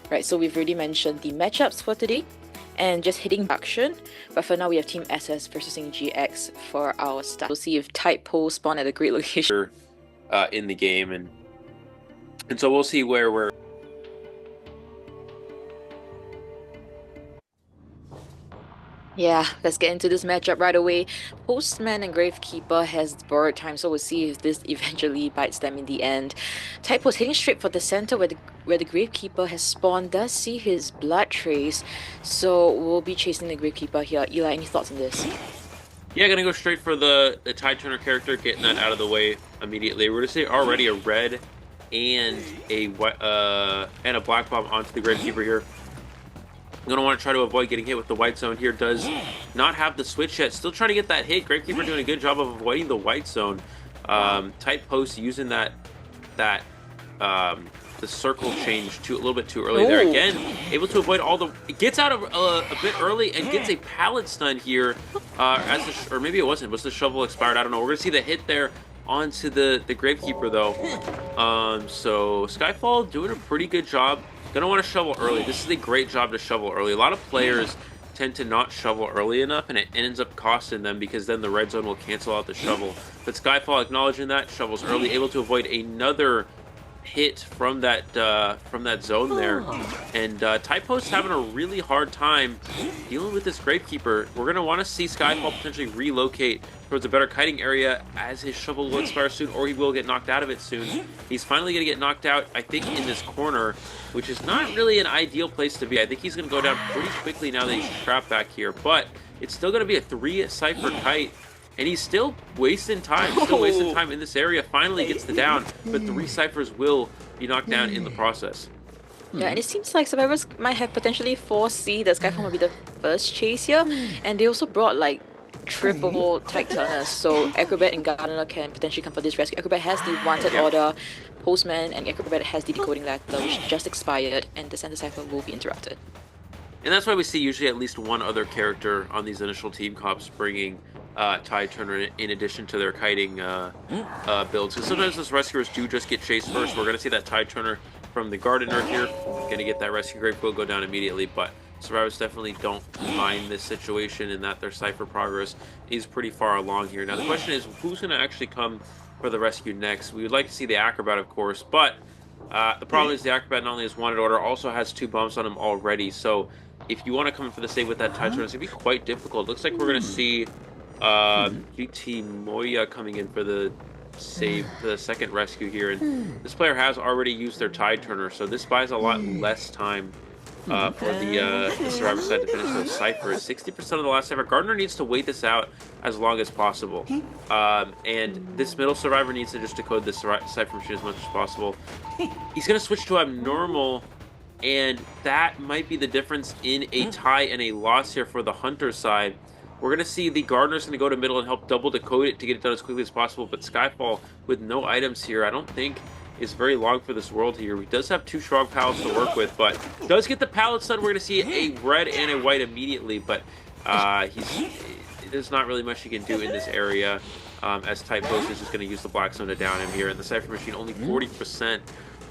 Right, so we've already mentioned the matchups for today and just hitting action. But for now, we have Team SS versus GX for our start. We'll see if TypePost spawn at a great location in the game, and so we'll see where we're. Yeah, let's get into this matchup right away. Postman and Gravekeeper has borrowed time, so we'll see if this eventually bites them in the end. TypePost hitting straight for the center where the Gravekeeper has spawned, does see his blood trace, so we'll be chasing the Gravekeeper here. Eli, any thoughts on this? Yeah, gonna go straight for the Tide Turner character, getting that out of the way immediately. We're gonna see already a red and a black bomb onto the Gravekeeper here. I'm going to want to try to avoid getting hit with the white zone here. Does not have the switch yet. Still trying to get that hit. Gravekeeper doing a good job of avoiding the white zone. TypePost using the circle change a little bit too early there. Again, able to avoid all the... Gets out of a bit early and gets a pallet stun here. Or maybe it wasn't. Was the shovel expired? I don't know. We're going to see the hit there onto the Gravekeeper, though. So Skyfall doing a pretty good job. Gonna want to shovel early. This is a great job to shovel early. A lot of players tend to not shovel early enough, and it ends up costing them because then the red zone will cancel out the shovel. But Skyfall acknowledging that, shovels early, able to avoid another hit from that zone there. And TypePost having a really hard time dealing with this Gravekeeper. We're gonna want to see Skyfall potentially relocate towards a better kiting area as his shovel will expire soon, or he will get knocked out of it soon. He's finally gonna get knocked out, I think, in this corner, which is not really an ideal place to be. I think he's gonna go down pretty quickly now that he's trapped back here, but it's still gonna be a 3-cipher kite. And he's still wasting time, in this area. Finally gets the down, but 3 ciphers will be knocked down in the process. Yeah, and it seems like survivors might have potentially foresee that Skyfall will be the first chase here, and they also brought like triple Tide Turners, so Acrobat and Gardener can potentially come for this rescue. Acrobat has the wanted order, Postman and Acrobat has the decoding letter, which just expired, and the center cipher will be interrupted. And that's why we see usually at least one other character on these initial team comps bringing Tide Turner in addition to their kiting builds. Because sometimes those rescuers do just get chased first. We're going to see that Tide Turner from the Gardener here. Going to get that rescue grave will go down immediately, but survivors definitely don't mind this situation in that their cipher progress is pretty far along here. Now the question is, who's going to actually come for the rescue next? We would like to see the Acrobat, of course, but the problem is the Acrobat not only has wanted order, also has 2 bombs on him already. So if you want to come in for the save with that Tide Turner, it's going to be quite difficult. Looks like we're going to see GT Moya coming in for the save, the second rescue here, and this player has already used their Tide Turner, so this buys a lot less time for the survivor side to finish those ciphers. 60% of the last cipher. Gardener needs to wait this out as long as possible, and this middle survivor needs to just decode this cipher machine as much as possible. He's going to switch to abnormal, and that might be the difference in a tie and a loss here for the Hunter side. We're going to see the Gardener's going to go to middle and help double decode it to get it done as quickly as possible, but Skyfall, with no items here, I don't think is very long for this world here. He does have 2 strong pallets to work with, but does get the pallet stun. We're going to see a red and a white immediately, but there's not really much he can do in this area, as TypePost is just going to use the black zone to down him here, and the cipher machine only 40%.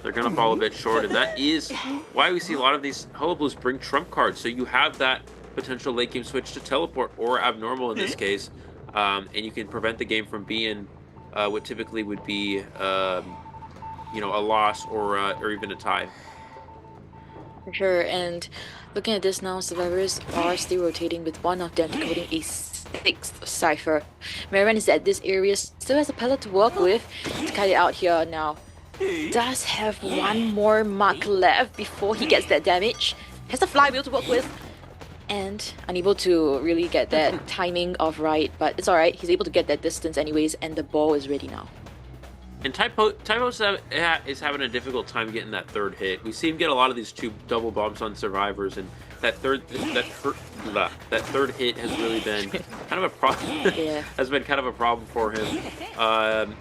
They're going to fall a bit short, and that is why we see a lot of these Hullabaloos bring trump cards, so you have that potential late game switch to teleport or abnormal in this case, and you can prevent the game from being what typically would be you know, a loss or even a tie. For sure, and looking at this now, survivors are still rotating with one of them decoding a 6th cipher. Marian is at this area, still has a pallet to work with to cut it out here now. Does have one more mark left before he gets that damage. Has the flywheel to work with, and unable to really get that timing of right, but it's alright, he's able to get that distance anyways, and the ball is ready now. And TypePost is having a difficult time getting that 3rd hit. We see him get a lot of these 2 double bombs on survivors, and that third hit has really been kind of a problem. Yeah. Has been kind of a problem for him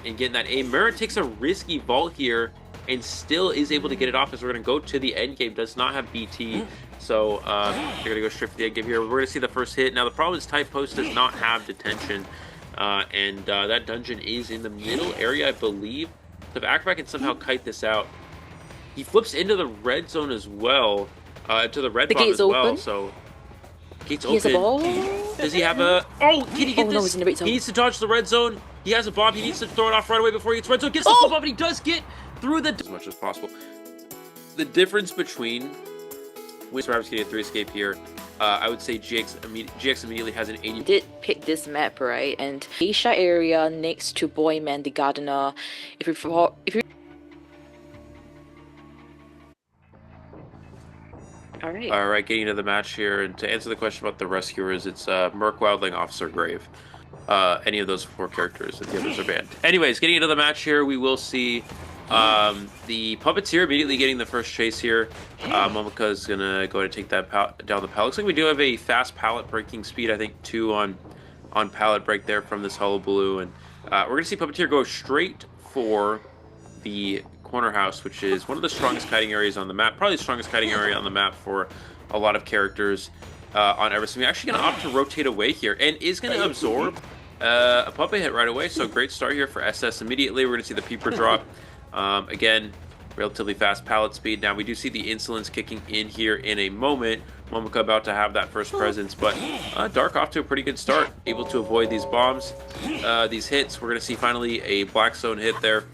in getting that aim. Merritt takes a risky vault here and still is able to get it off, as we're going to go to the end game. Does not have BT, so they're going to go straight for the end game here. We're going to see the first hit. Now the problem is TypePost does not have detention, and that dungeon is in the middle area, I believe. So if Acrobat can somehow kite this out, He flips into the red zone as well, to the red The bomb gate's as well. open. So gate's He has a open. ball. Does he have a? Oh, can he get Oh no, he's this? in the red He zone. needs to dodge the red zone. He has a bomb. He needs to throw it off right away before he gets red zone. Gets the flip Oh! up, and he does get through the as much as possible. The difference between when survivors getting a 3 escape here, I would say GX immediately has an 80. Did pick this map, right? And Asia area next to Boyman the Gardener. If you All right, getting into the match here, and to answer the question about the rescuers, it's Merc, Wildling, Officer, Grave. Any of those 4 characters, and the others are banned. Anyways, getting into the match here, we will see the Puppeteer immediately getting the first chase here. Momoka is going to go ahead and take that down the pallet. Looks like we do have a fast pallet breaking speed, I think 2 on pallet break there from this Hullabaloo. And we're going to see Puppeteer go straight for the corner house, which is one of the strongest kiting areas on the map. Probably the strongest kiting area on the map for a lot of characters on Everest. We're actually going to opt to rotate away here and is going to absorb a puppet hit right away. So great start here for SS. Immediately, we're going to see the peeper drop. Again, relatively fast pallet speed. Now, we do see the insolence kicking in here in a moment. Momoka about to have that first presence, but Dark off to a pretty good start. Able to avoid these bombs, these hits. We're going to see finally a black zone hit there.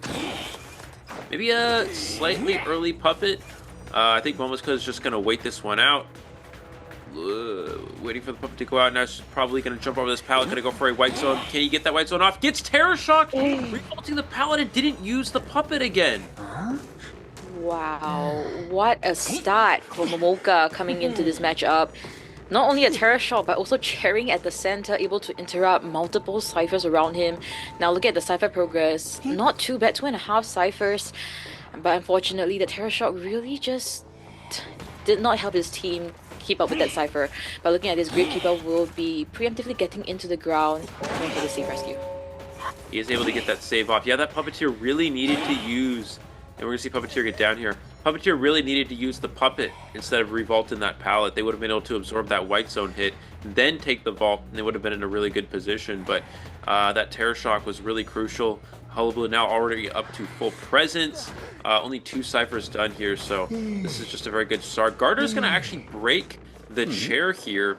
Maybe a slightly early puppet. I think Momoka is just going to wait this one out. Waiting for the puppet to go out. Now she's probably going to jump over this pallet. Going to go for a white zone. Can he get that white zone off? Gets Terror Shock. Revolting the pallet and didn't use the puppet again. Wow, what a start for Momoka coming into this matchup. Not only a terror shot, but also cheering at the center, able to interrupt multiple ciphers around him. Now look at the cipher progress. Not too bad, 2.5 ciphers. But unfortunately, the terror shot really just did not help his team keep up with that cipher. But looking at this, Gravekeeper will be preemptively getting into the ground, going for the safe rescue. He is able to get that save off. Yeah, that Puppeteer really needed to use, and we're going to see Puppeteer get down here. Puppeteer really needed to use the puppet instead of revolting that pallet. They would have been able to absorb that white zone hit, then take the vault, and they would have been in a really good position. But that Terror Shock was really crucial. Hullabaloo now already up to full presence. Only 2 ciphers done here, so this is just a very good start. Gardner's going to actually break the chair here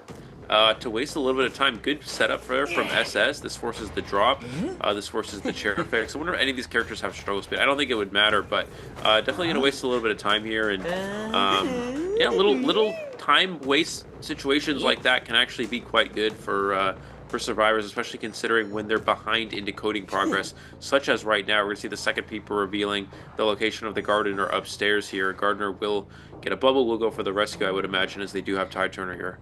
to waste a little bit of time. Good setup for from SS. This forces the drop. This forces the chair fix. I wonder if any of these characters have struggle speed. I don't think it would matter, but definitely going to waste a little bit of time here. And yeah, little time waste situations like that can actually be quite good for survivors, especially considering when they're behind in decoding progress, such as right now. We're going to see the second peeper revealing the location of the Gardener upstairs here. Gardener will get a bubble. We'll go for the rescue, I would imagine, as they do have Tide Turner here.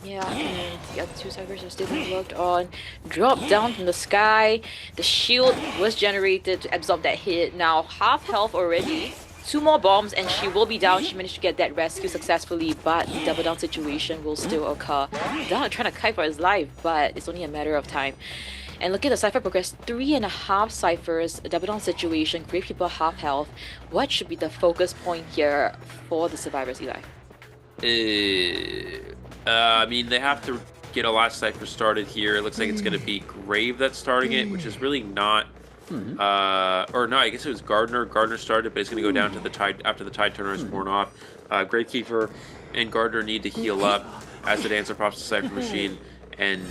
Yeah, and the other 2 ciphers are still being worked on. Drop down from the sky. The shield was generated to absorb that hit. Now, half health already. 2 more bombs and she will be down. She managed to get that rescue successfully, but the double down situation will still occur. Down trying to kite for his life, but it's only a matter of time. And look at the cipher progress, 3.5 ciphers, a double down situation, Gravekeeper half health. What should be the focus point here for the survivors, Eli? I mean, they have to get a last cipher started here. It looks like it's going to be Grave that's starting it, which is really not. Or no, I guess it was Gardener. Gardener started, but it's going to go down to the Tide after the Tide Turner is worn off. Gravekeeper and Gardener need to heal up as it answer props to Cypher Machine. And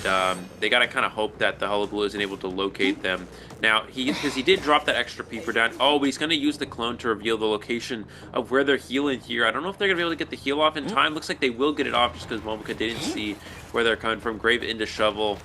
they got to kind of hope that the Hullabaloo isn't able to locate them. Now, because he did drop that extra peeper down. Oh, but he's going to use the clone to reveal the location of where they're healing here. I don't know if they're going to be able to get the heal off in time. Looks like they will get it off just because Momoka didn't see where they're coming from. Grave into Shovel.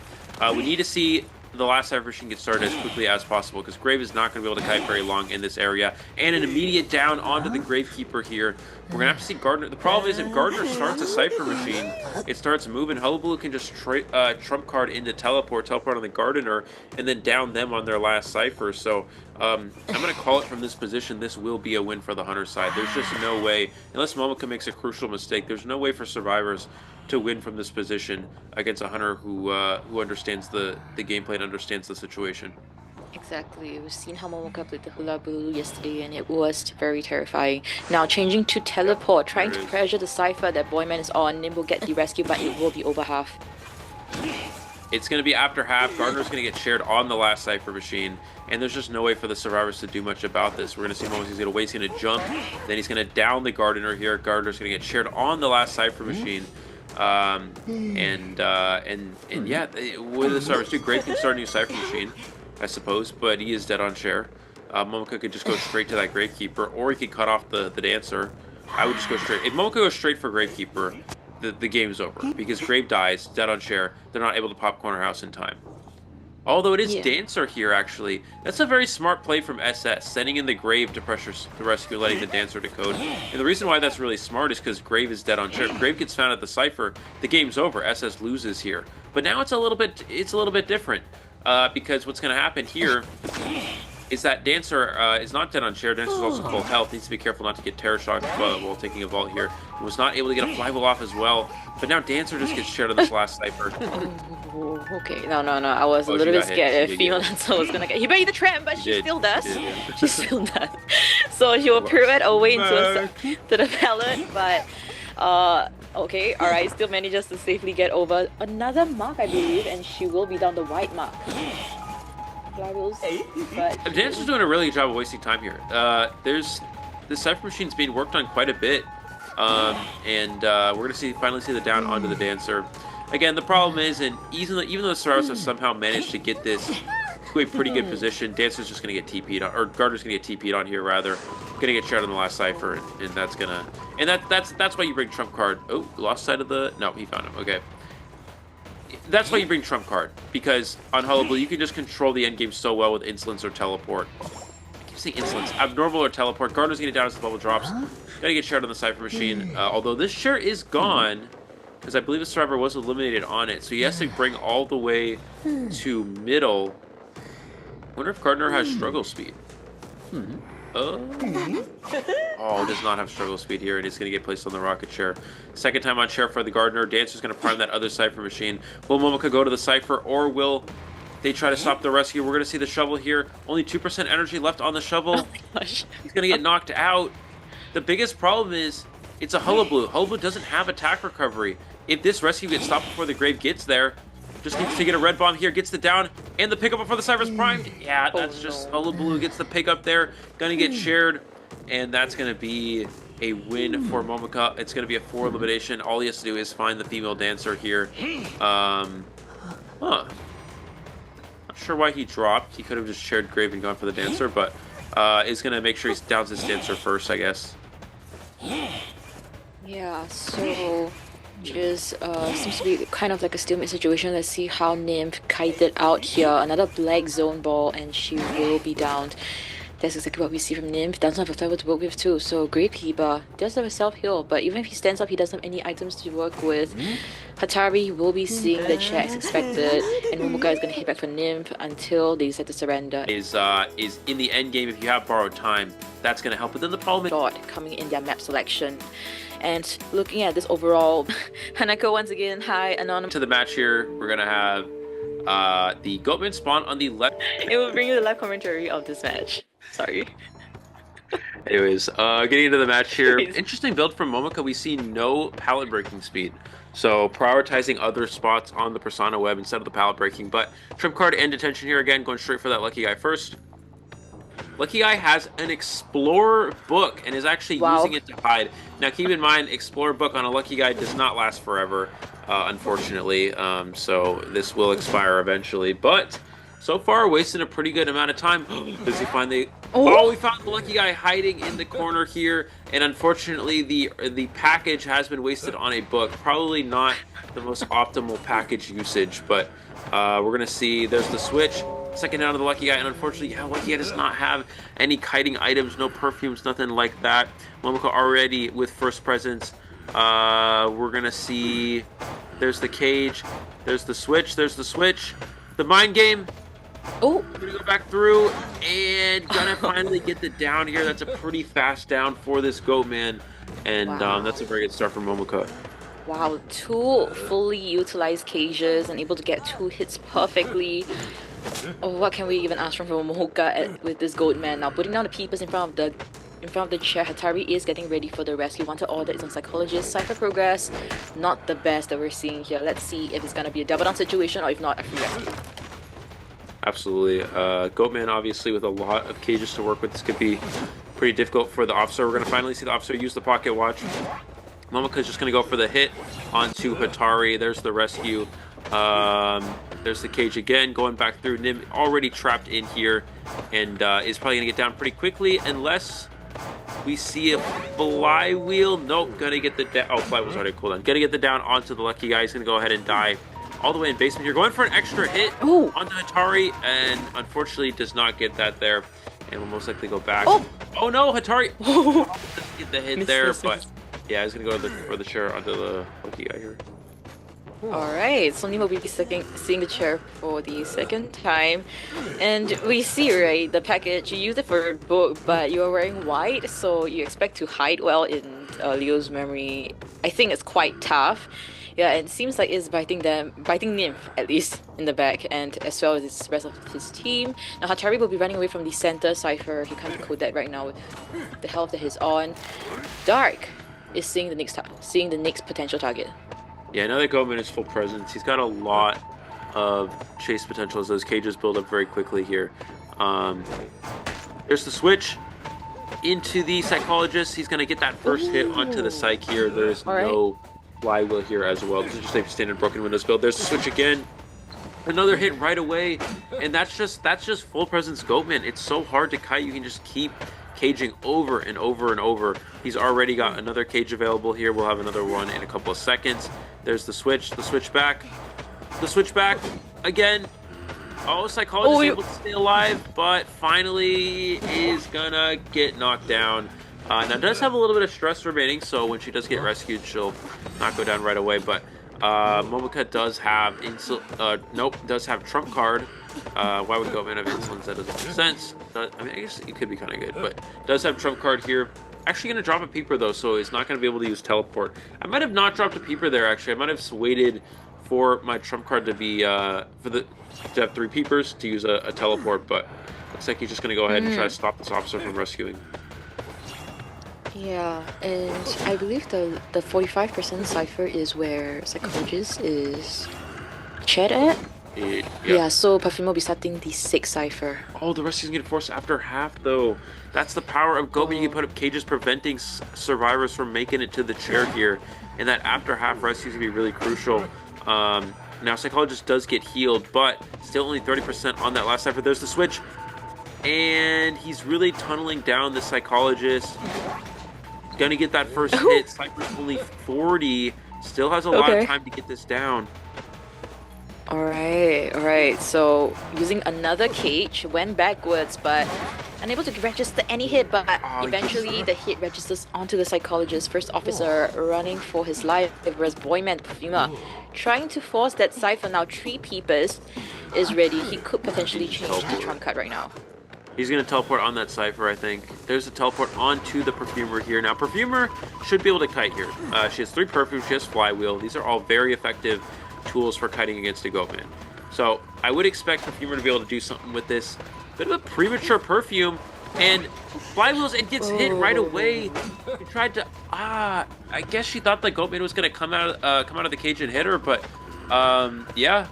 We need to see the last Cypher Machine get started as quickly as possible because Grave is not going to be able to kite very long in this area. And an immediate down onto the Gravekeeper here. We're going to have to see Gardener. The problem is if Gardener starts a Cypher Machine, it starts moving. Hullabaloo can just trump card into teleport on the Gardener, and then down them on their last Cypher. So I'm going to call it from this position. This will be a win for the Hunter side. There's just no way, unless Momoka makes a crucial mistake, there's no way for survivors to win from this position against a Hunter who understands the gameplay and understands the situation. Exactly. We've seen how Momoka played the Hullabaloo yesterday and it was very terrifying. Now changing to teleport, trying to pressure the cipher that Boyman is on. Nim will get the rescue, but it will be over half. It's going to be after half. Gardner's going to get shared on the last Cypher machine, and there's just no way for the survivors to do much about this. We're going to see Momoka. He's going to wait. He's going to jump. Then he's going to down the Gardener here. Gardner's going to get shared on the last Cypher machine. And yeah, what do the survivors do? Grave can start a new Cypher machine, I suppose, but he is dead on share. Momoka could just go straight to that Gravekeeper, or he could cut off the Dancer. I would just go straight. If Momoka goes straight for Gravekeeper, the game's over, because Grave dies, dead on share. They're not able to pop Corner House in time. Although it is Dancer here, actually. That's a very smart play from SS, sending in the Grave to pressure the rescue, letting the Dancer decode. And the reason why that's really smart is because Grave is dead on share. If Grave gets found at the Cypher, the game's over. SS loses here. But now it's a little bit different, because what's going to happen here is that Dancer is not dead on share. Dancer's also full health. Needs to be careful not to get Terror Shocked while taking a vault here. He was not able to get a flywheel off as well. But now Dancer just gets shared on this last Cypher. Oh, okay, no. I was a little bit scared if female Dancer was gonna get. He baited the tram, but she still does. She still does. So she will pirouette away into the pallet, but okay, alright, still manages to safely get over another mark, I believe, and she will be down the white mark. But Dancer's doing a really good job of wasting time here. There's the Cypher machine's being worked on quite a bit, and we're gonna finally see the down onto the Dancer. Again, the problem is, and even though the survivors have somehow managed to get this to a pretty good position, Dancer's just gonna get TP'd on, or Gardner's gonna get TP'd on here rather, gonna get shared on the last Cypher, and that's gonna, and that's why you bring Trump Card. Oh, lost sight of the, no, he found him. Okay. That's why you bring Trump Card, because on Hullabaloo you can just control the endgame so well with Insolence or Teleport. I keep saying Insolence. Abnormal or Teleport. Gardner's gonna get down as the bubble drops. Gotta get shared on the Cypher machine. Although this share is gone, because I believe the survivor was eliminated on it, so he has to bring all the way to middle. I wonder if Gardner has struggle speed. Oh, does not have struggle speed here, and he's going to get placed on the rocket chair. Second time on chair for the Gardener. Dancer's going to prime that other Cypher machine. Will Momoka go to the Cypher, or will they try to stop the rescue? We're going to see the shovel here. Only 2% energy left on the shovel. oh my gosh. He's going to get knocked out. The biggest problem is it's a Hullabaloo. Hullabaloo doesn't have attack recovery. If this rescue gets stopped before the Grave gets there, just needs to get a red bomb here, gets the down, and the pickup before the Cypher's primed. Yeah, that's just Hullabaloo gets the pickup there. Gonna get shared, and that's gonna be a win for Momoka. It's gonna be a 4 elimination. All he has to do is find the female Dancer here. Not sure why he dropped. He could have just shared Grave and gone for the Dancer, but is gonna make sure he downs his Dancer first, I guess. Yeah, so just seems to be kind of like a stalemate situation. Let's see how Nymph kited out here. Another black zone ball, and she will be downed. That's exactly what we see from Nymph. Doesn't have a flavor to work with too. So Gravekeeper does have a self-heal, but even if he stands up, he doesn't have any items to work with. Hatari will be seeing the checks expected, and Momoka is going to hit back for Nymph until they decide to surrender. Is in the end game, if you have borrowed time, that's going to help. But then the problem is short coming in their map selection. And looking at this overall, Hanako once again, hi, Anonymous. To the match here, we're going to have the Goatman spawn on the left. It will bring you the live commentary of this match. Sorry. Anyways, getting into the match here. Interesting build from Momoka. We see no pallet breaking speed. So prioritizing other spots on the Persona web instead of the pallet breaking. But Trump Card and Detention here again, going straight for that Lucky Guy first. Lucky Guy has an Explorer book and is actually using it to hide. Now keep in mind, Explorer book on a Lucky Guy does not last forever, unfortunately. So this will expire eventually. But so far, wasting a pretty good amount of time. Does he find the... Oh, we found the Lucky Guy hiding in the corner here. And unfortunately, the package has been wasted on a book. Probably not the most optimal package usage. But we're going to see... There's the switch. Second down to the Lucky Guy. And unfortunately, yeah, Lucky Guy does not have any kiting items. No perfumes, nothing like that. Momoka already with first presence. We're going to see... There's the cage. There's the switch. There's the switch. The mind game. Oh, we're gonna go back through and gonna finally get the down here. That's a pretty fast down for this Goatman, and that's a very good start from Momoka. Wow, 2 fully utilized cages and able to get 2 hits perfectly. Oh, what can we even ask from Momoka with this Goatman now? Putting down the peepers in front of the in front of the chair. Hatari is getting ready for the rescue. Wanted order is on psychologist. Cypher progress, not the best that we're seeing here. Let's see if it's gonna be a double down situation or if not, a free rescue. Absolutely. Goatman, obviously, with a lot of cages to work with, this could be pretty difficult for the officer. We're going to finally see the officer use the pocket watch. Momoka's just going to go for the hit onto Hatari. There's the rescue. There's the cage again, going back through. Nim already trapped in here and is probably going to get down pretty quickly unless we see a flywheel. Nope, going to get the down. Oh, flywheel's already cooled down. Going to get the down onto the lucky guy. He's going to go ahead and die. All the way in basement. You're going for an extra hit onto Hatari, and unfortunately does not get that there, and will most likely go back. Oh no, Hatari doesn't get the hit there, but yeah, he's gonna go for the chair onto the lucky guy here. Alright, so Nemo will be seeing the chair for the second time. And we see, right, the package, you use it for a book, but you're wearing white, so you expect to hide well in Leo's memory. I think it's quite tough. Yeah, it seems like it's biting Nymph, at least, in the back, and as well as the rest of his team. Now, Hatari will be running away from the center Cypher. He can't code that right now with the health that he's on. Dark is seeing the next potential target. Yeah, now that Goatman is full presence, he's got a lot of chase potential as those cages build up very quickly here. There's the switch into the psychologist. He's going to get that first hit onto the psych here. There's no flywheel here as well. This is just a standard broken windows build. There's the switch again. Another hit right away. And that's just full presence Goatman. It's so hard to kite. You can just keep caging over and over and over. He's already got another cage available here. We'll have another one in a couple of seconds. There's the switch back, again. Oh, psychologist able to stay alive, but finally is gonna get knocked down. Now does have a little bit of stress remaining, so when she does get rescued, she'll not go down right away. But Momoka does have does have trump card. Why would Goatman have insolence? That doesn't make sense. I mean, I guess it could be kind of good, but does have trump card here. Actually going to drop a peeper though, so it's not going to be able to use teleport. I might have not dropped a peeper there. Actually, I might have waited for my trump card to be to have 3 peepers to use a teleport, but looks like he's just going to go ahead and try to stop this officer from rescuing. Yeah, and I believe the 45% cipher is where psychologist is chat at. Yeah, so Perfume will be starting the 6 cipher. Oh, the rescue's gonna get forced after half though. That's the power of Goatman. You can put up cages preventing survivors from making it to the chair here, and that after half rescue is gonna be really crucial. Now psychologist does get healed, but still only 30% on that last cipher. There's the switch, and he's really tunneling down the psychologist. Gonna get that first hit. Cypher's only 40. Still has a lot of time to get this down. Alright, so using another cage, went backwards, but unable to register any hit, but eventually the hit registers onto the psychologist. First officer running for his life, whereas Boyman Perfumer trying to force that cipher. Now 3 peepers is ready. He could potentially change the trump card right now. He's going to teleport on that cipher, I think. There's a teleport onto the Perfumer here. Now, Perfumer should be able to kite here. She has 3 perfumes, she has flywheel. These are all very effective tools for kiting against a Goatman. So, I would expect Perfumer to be able to do something with this. Bit of a premature perfume, and flywheels, and gets hit right away. He tried to, I guess she thought the Goatman was going to come out of the cage and hit her, but, yeah.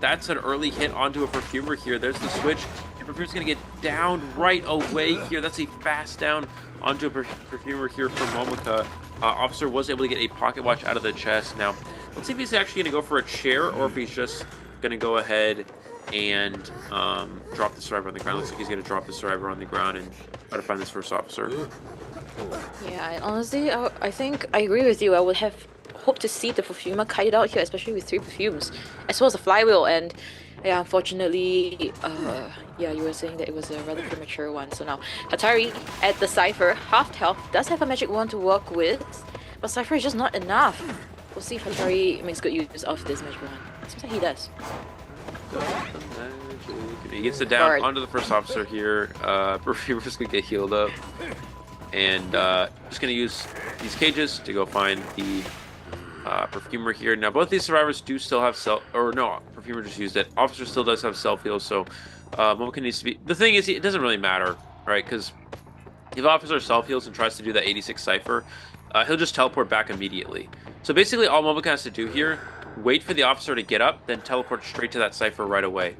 That's an early hit onto a Perfumer here. There's the switch. Perfumer's gonna get down right away here. That's a fast down onto a Perfumer here from Momoka. Officer was able to get a pocket watch out of the chest. Now, let's see if he's actually gonna go for a chair or if he's just gonna go ahead and drop the survivor on the ground. Looks like he's gonna drop the survivor on the ground and try to find this first officer. Yeah, honestly, I think I agree with you. I would have hoped to see the Perfumer kite out here, especially with 3 perfumes, as well as a flywheel. And yeah, unfortunately, yeah, you were saying that it was a rather premature one. So now, Hatari at the cipher, half health, does have a magic wand to work with, but cipher is just not enough. We'll see if Hatari makes good use of this magic wand. It seems like he does. He gets it down onto the first officer here. Perfumer's gonna get healed up, and just gonna use these cages to go find the Perfumer here. Now both these survivors do still have Perfumer just used it. Officer still does have self heal, so Momoka needs to be. The thing is, it doesn't really matter, right? Because If Officer self-heals and tries to do that 86 Cypher, he'll just teleport back immediately. So basically all Momoka has to do here, wait for the Officer to get up, then teleport straight to that Cypher right away.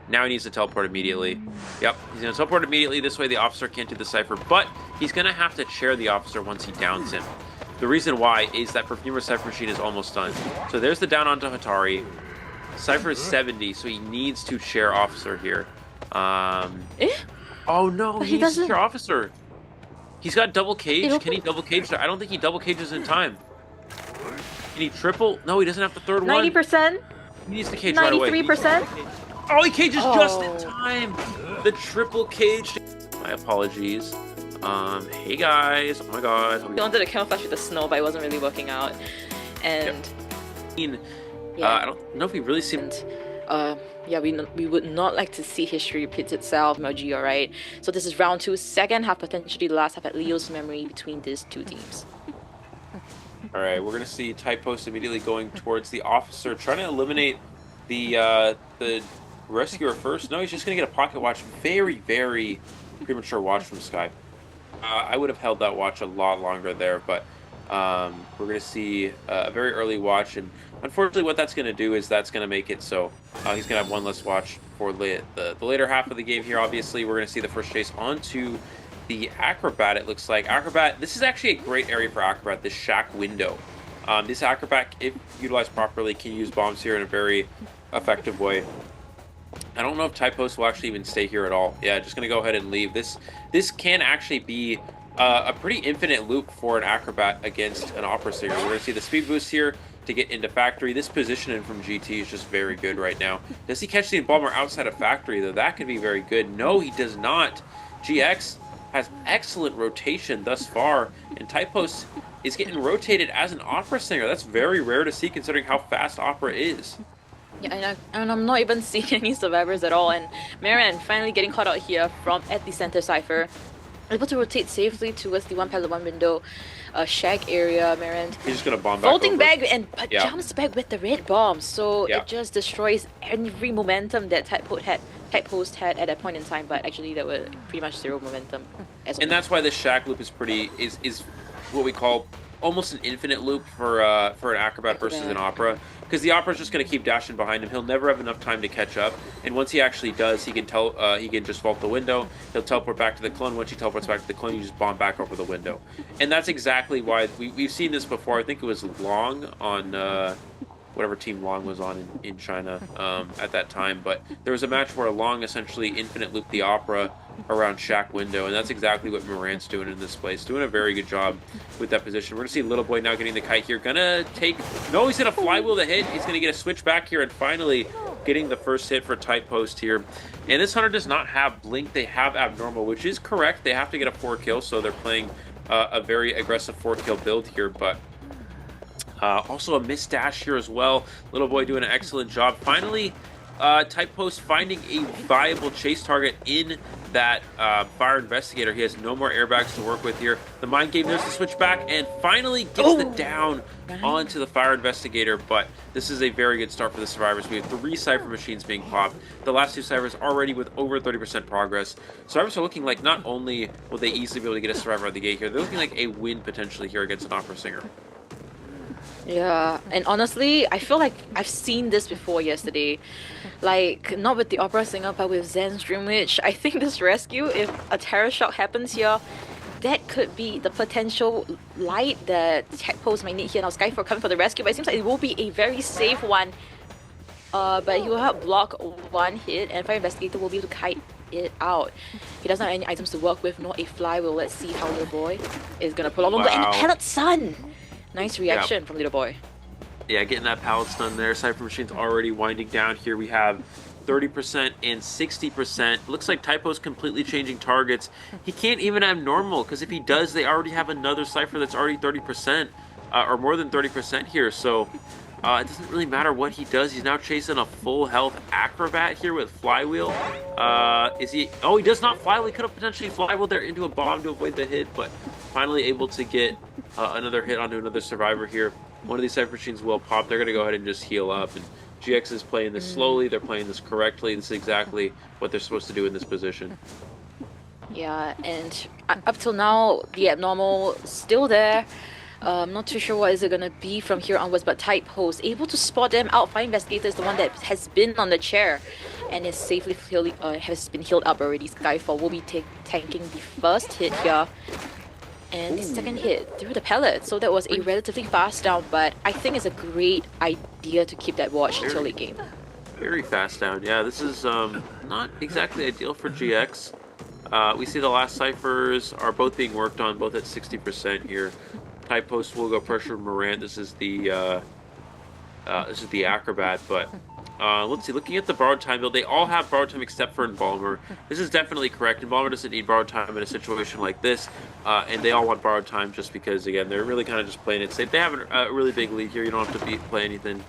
Now he needs to teleport immediately. Yep, he's going to teleport immediately. This way the Officer can't do the Cypher, but he's going to have to chair the Officer once he downs him. The reason why is that Perfumer Cypher Machine is almost done. So there's the down onto Hatari. Cypher is 70, so he needs to chair Officer here. Oh no, he needs to chair Officer. He's got double cage. Can he double cage? I don't think he double cages in time. Can he triple? No, he doesn't have the third 90%? He needs to cage right away. 93%? Oh, he cages just in time. The triple cage. My apologies. Hey guys. Oh my god. He wanted to camouflage with the snow, but it wasn't really working out. And I don't know if we really seen. Yeah, we would not like to see history repeat itself, Moji, alright? So this is round 2, second half, potentially the last half at Leo's memory between these two teams. Alright, we're gonna see TypePost immediately going towards the Officer, trying to eliminate the rescuer first. No, he's just gonna get a pocket watch. Very, very premature watch from Sky. I would have held that watch a lot longer there, but we're going to see a very early watch, and unfortunately what that's going to do is that's going to make it so he's going to have one less watch for the later half of the game here. Obviously, we're going to see the first chase onto the Acrobat, it looks like. Acrobat, this is actually a great area for Acrobat, this shack window. This Acrobat, if utilized properly, can use bombs here in a very effective way. I don't know if TypePost will actually even stay here at all. Yeah, just going to go ahead and leave. This can actually be a pretty infinite loop for an Acrobat against an Opera Singer. We're going to see the speed boost here to get into Factory. This positioning from GT is just very good right now. Does he catch the Embalmer outside of Factory, though? That could be very good. No, he does not. GX has excellent rotation thus far, and TypePost is getting rotated as an Opera Singer. That's very rare to see considering how fast Opera is. Yeah, and I'm not even seeing any survivors at all, and Marian finally getting caught out here at the center Cypher. Able to rotate safely towards the 1 window shack area. Marian he's just gonna bomb back vaulting over. back and jumps back with the red bomb, so Yeah. it just destroys every momentum that TypePost had at that point in time, but actually there were pretty much zero momentum. And that's why this shack loop is is what we call almost an infinite loop for an Acrobat versus an Opera, because the Opera's just going to keep dashing behind him. He'll never have enough time to catch up, and once he actually does, he can just vault the window. He'll teleport back to the clone. Once he teleports back to the clone, you just bomb back over the window, and that's exactly why we've seen this before. I think it was Long on whatever team Long was on in China at that time, but there was a match where Long essentially infinite looped the Opera around shack window, and that's exactly what Morant's doing in this place. Doing a very good job with that position. We're gonna see Little Boy now getting the kite here. Gonna take... No, he's gonna flywheel the hit. He's gonna get a switch back here, and finally getting the first hit for TypePost here. And this Hunter does not have Blink. They have Abnormal, which is correct. They have to get a 4 kill, so they're playing a very aggressive 4 kill build here, but also a missed dash here as well. Little Boy doing an excellent job. Finally, TypePost finding a viable chase target in that Fire Investigator. He has no more airbags to work with here. The Mind Game, there's the switch back, and finally gets the down onto the Fire Investigator, but this is a very good start for the Survivors. We have 3 Cypher machines being popped. The last 2 Cyphers already with over 30% progress. Survivors are looking like not only will they easily be able to get a Survivor out of the gate here, they're looking like a win potentially here against an Opera Singer. Yeah, and honestly, I feel like I've seen this before yesterday. Like, not with the Opera Singer, but with Zen's Dream Witch. I think this rescue, if a terror shock happens here, that could be the potential light that TypePost might need here. Now, Skyfall coming for the rescue, but it seems like it will be a very safe one. But he will help block 1 hit, and Fire Investigator will be able to kite it out. He doesn't have any items to work with, nor a flywheel. Let's see how Little Boy is gonna pull along. And the Pellet Sun! Nice reaction from Little Boy. Yeah, getting that pallet stun there. Cypher Machine's already winding down here. We have 30% and 60%. Looks like TypePost completely changing targets. He can't even have normal, because if he does, they already have another Cypher that's already 30%, or more than 30% here. So it doesn't really matter what he does. He's now chasing a full health Acrobat here with Flywheel. Is he... Oh, he does not flywheel. He could have potentially flywheeled there into a bomb to avoid the hit, but finally able to get another hit onto another Survivor here. One of these Cypher Machines will pop. They're going to go ahead and just heal up. And GX is playing this slowly. They're playing this correctly. This is exactly what they're supposed to do in this position. Yeah, and up till now, the abnormal still there. Not too sure what is it gonna be from here onwards, but TypePost able to spot them out. Fire Investigator is the one that has been on the chair and is safely healing, has been healed up already. Skyfall will be tanking the first hit here. And the second hit through the pellet. So that was a relatively fast down, but I think it's a great idea to keep that watch until late game. Very fast down. Yeah, this is not exactly ideal for GX. We see the last ciphers are both being worked on, both at 60% here. TypePost will go pressure Morant. This is the Acrobat, but let's see. Looking at the borrowed time build, they all have borrowed time except for Embalmer. This is definitely correct. Embalmer doesn't need borrowed time in a situation like this, and they all want borrowed time just because, again, they're really kind of just playing it safe. They have a really big lead here. You don't have to play anything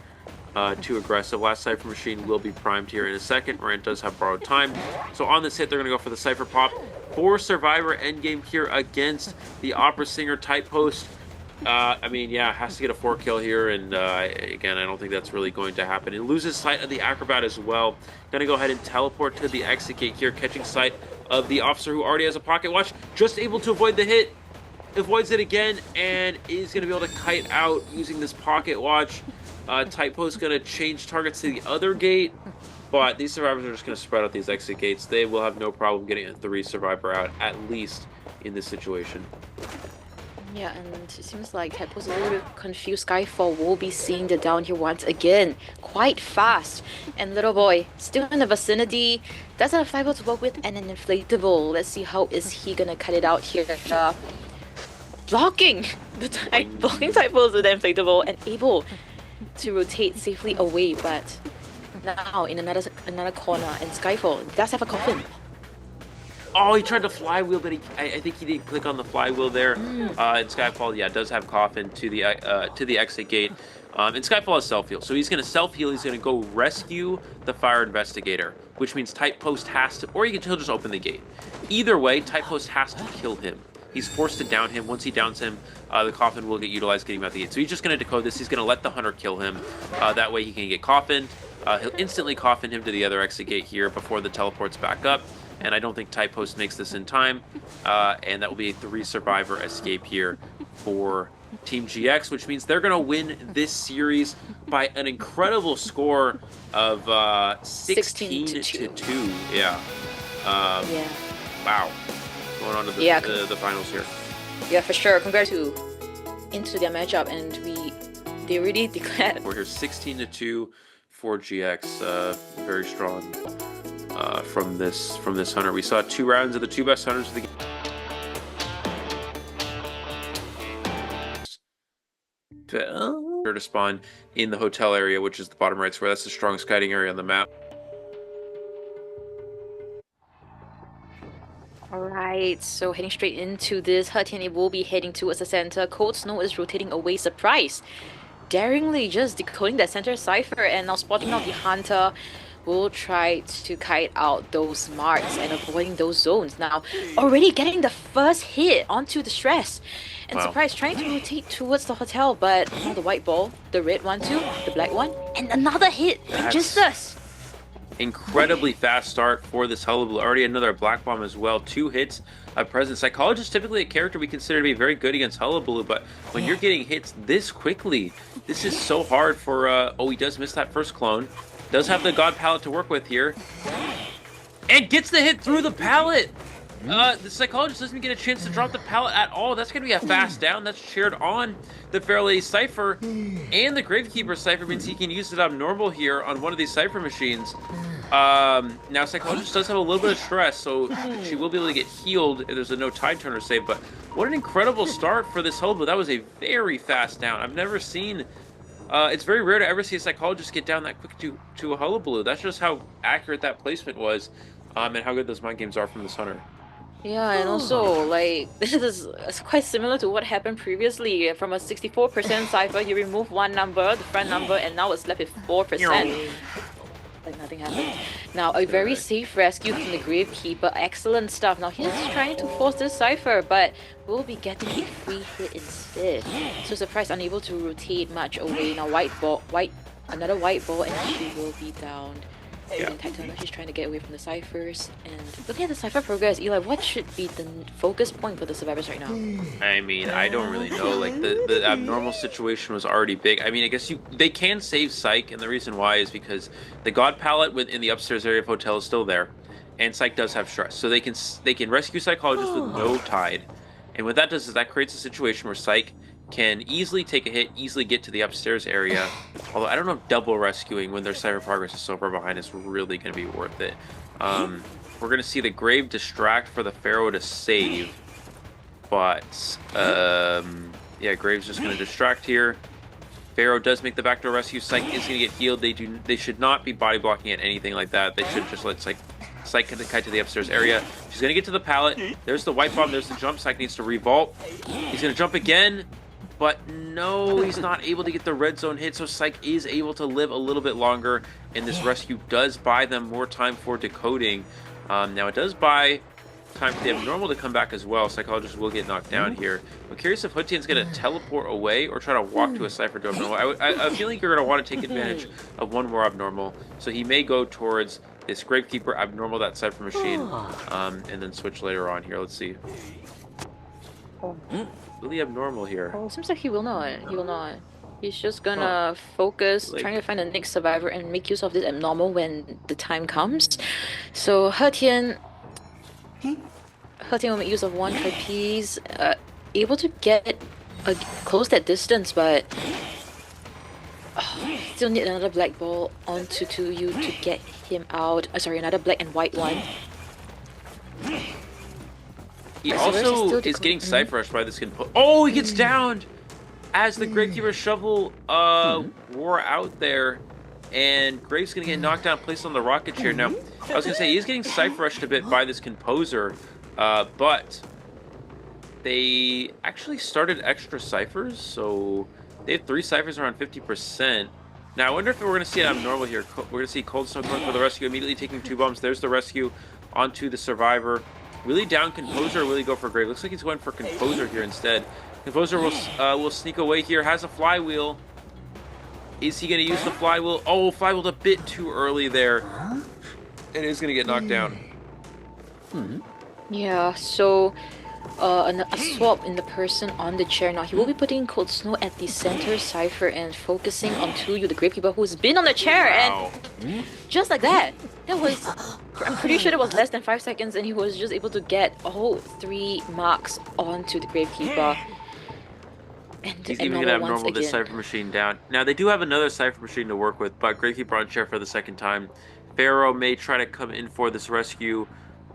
too aggressive. Last Cypher machine will be primed here in a second. Morant does have borrowed time. So on this hit, they're going to go for the Cypher pop for Survivor endgame here against the Opera Singer TypePost. I mean, yeah, has to get a 4 kill here, and again, I don't think that's really going to happen. He loses sight of the Acrobat as well. Gonna go ahead and teleport to the exit gate here, catching sight of the officer who already has a pocket watch, just able to avoid the hit. Avoids it again, and is gonna be able to kite out using this pocket watch. TypePost gonna change targets to the other gate, but these survivors are just gonna spread out these exit gates. They will have no problem getting a 3 survivor out, at least in this situation. Yeah, and it seems like TypePost is a little bit confused. Skyfall will be seeing the down here once again, quite fast. And Little Boy, still in the vicinity, does have a fiber to work with and an inflatable. Let's see how is he gonna cut it out here. Blocking TypePost with the inflatable and able to rotate safely away, but now in another corner, and Skyfall does have a coffin. Oh, he tried to flywheel, but I think he didn't click on the flywheel there. And Skyfall, yeah, does have coffin to the exit gate. And Skyfall has self-heal, so he's going to self-heal. He's going to go rescue the fire investigator, which means TypePost has to, or he'll just open the gate. Either way, TypePost has to kill him. He's forced to down him. Once he downs him, the coffin will get utilized getting him out the gate. So he's just going to decode this. He's going to let the hunter kill him. That way he can get coffined. He'll instantly coffin him to the other exit gate here before the teleports back up. And I don't think TypePost makes this in time. And that will be a 3 survivor escape here for Team GX, which means they're going to win this series by an incredible score of 16 to 2. Yeah. Yeah. Wow. Going on to the finals here. Yeah, for sure. Compared to into their matchup, and they really declared. We're here 16 to 2 for GX. Very strong from this hunter. We saw 2 rounds of the 2 best hunters of the game. To spawn in the hotel area, which is the bottom right square. That's the strongest kiting area on the map. Alright, so heading straight into this, Hetian will be heading towards the center. Cold Snow is rotating away, surprise. Daringly just decoding that center cipher, and now spotting out the hunter. Will try to kite out those marks and avoiding those zones. Now, already getting the first hit onto the stress. And wow. Surprise, trying to rotate towards the hotel, but now the white ball, the red one too, the black one, and another hit. And just this. Incredibly fast start for this Hullabaloo. Already another black bomb as well. 2 hits present. Psychologist, typically a character we consider to be very good against Hullabaloo, but when you're getting hits this quickly, this is so hard for... oh, he does miss that first clone. Does have the God Pallet to work with here. And gets the hit through the pallet! The Psychologist doesn't get a chance to drop the pallet at all. That's going to be a fast down. That's shared on the Fairlady Cypher. And the Gravekeeper Cypher means he can use it abnormal here on one of these Cypher machines. Now, Psychologist does have a little bit of stress, so she will be able to get healed if there's a no Tide Turner save. But what an incredible start for this Hullabaloo. That was a very fast down. I've never seen... it's very rare to ever see a Psychologist get down that quick to a Hullabaloo. That's just how accurate that placement was, and how good those mind games are from this hunter. Yeah, and also, like, this is quite similar to what happened previously. From a 64% cipher, you remove one number, the front number, and now it's left with 4%. Like nothing happened. Now, a very safe rescue from the Gravekeeper. Excellent stuff. Now, he's trying to force this cipher, but will be getting a free hit instead. So, Surprise, unable to rotate much away. Now, another white ball, and she will be down. Yeah. And Titan, she's trying to get away from the ciphers. And looking at the cipher progress, Eli, what should be the focus point for the survivors right now? I mean, I don't really know. Like the abnormal situation was already big. I mean, I guess they can save Psych, and the reason why is because the God palette within the upstairs area of hotel is still there, and Psych does have stress, so they can rescue Psychologist with no Tide, and what that does is that creates a situation where Psych can easily take a hit, easily get to the upstairs area. Although I don't know if double rescuing when their cipher progress is so far behind is really going to be worth it. We're going to see the Grave distract for the Pharaoh to save. But, yeah, Grave's just going to distract here. Pharaoh does make the backdoor rescue. Psych is going to get healed. They should not be body blocking at anything like that. They should just let Psych kite to the upstairs area. She's going to get to the pallet. There's the white bomb. There's the jump. Psych needs to revolt. He's going to jump again. But no, he's not able to get the red zone hit, so Psych is able to live a little bit longer, and this rescue does buy them more time for decoding. Now, it does buy time for the abnormal to come back as well. Psychologist will get knocked down here. I'm curious if Hetian's going to teleport away or try to walk to a cipher to abnormal. I feel like you're going to want to take advantage of one more abnormal, so he may go towards this Gravekeeper abnormal, that cipher machine, and then switch later on here. Let's see. Really abnormal here. Oh, seems like he will not. He will not. He's just gonna focus, trying to find the next survivor and make use of this abnormal when the time comes. So Hetian will make use of one trapeze, able to get close that distance, but still need another black ball onto you to get him out. Sorry, another black and white one. He also is getting cipher rushed by this compo. Oh, he gets downed as the Gravekeeper shovel wore out there, and Grave's gonna get knocked down, placed on the rocket chair. Now, I was gonna say he's getting cipher rushed a bit by this composer, but they actually started extra ciphers, so they have 3 ciphers around 50%. Now, I wonder if we're gonna see an abnormal here. We're gonna see Cold Snow going for the rescue, immediately taking 2 bombs. There's the rescue onto the survivor. Really down Composer, or really go for Grave? Looks like he's going for Composer here instead. Composer will sneak away here, has a flywheel. Is he going to use the flywheel? Oh, flywheeled a bit too early there. It is going to get knocked down. Yeah, so a swap in the person on the chair now. He will be putting Cold Snow at the center cipher and focusing on Tuyu, the Gravekeeper, who's been on the chair, and just like that. That was, I'm pretty sure it was less than 5 seconds, and he was just able to get all 3 marks onto the Gravekeeper. And he's even going to abnormal this cipher machine down. Now, they do have another cipher machine to work with, but Gravekeeper on chair for the second time. Pharaoh may try to come in for this rescue,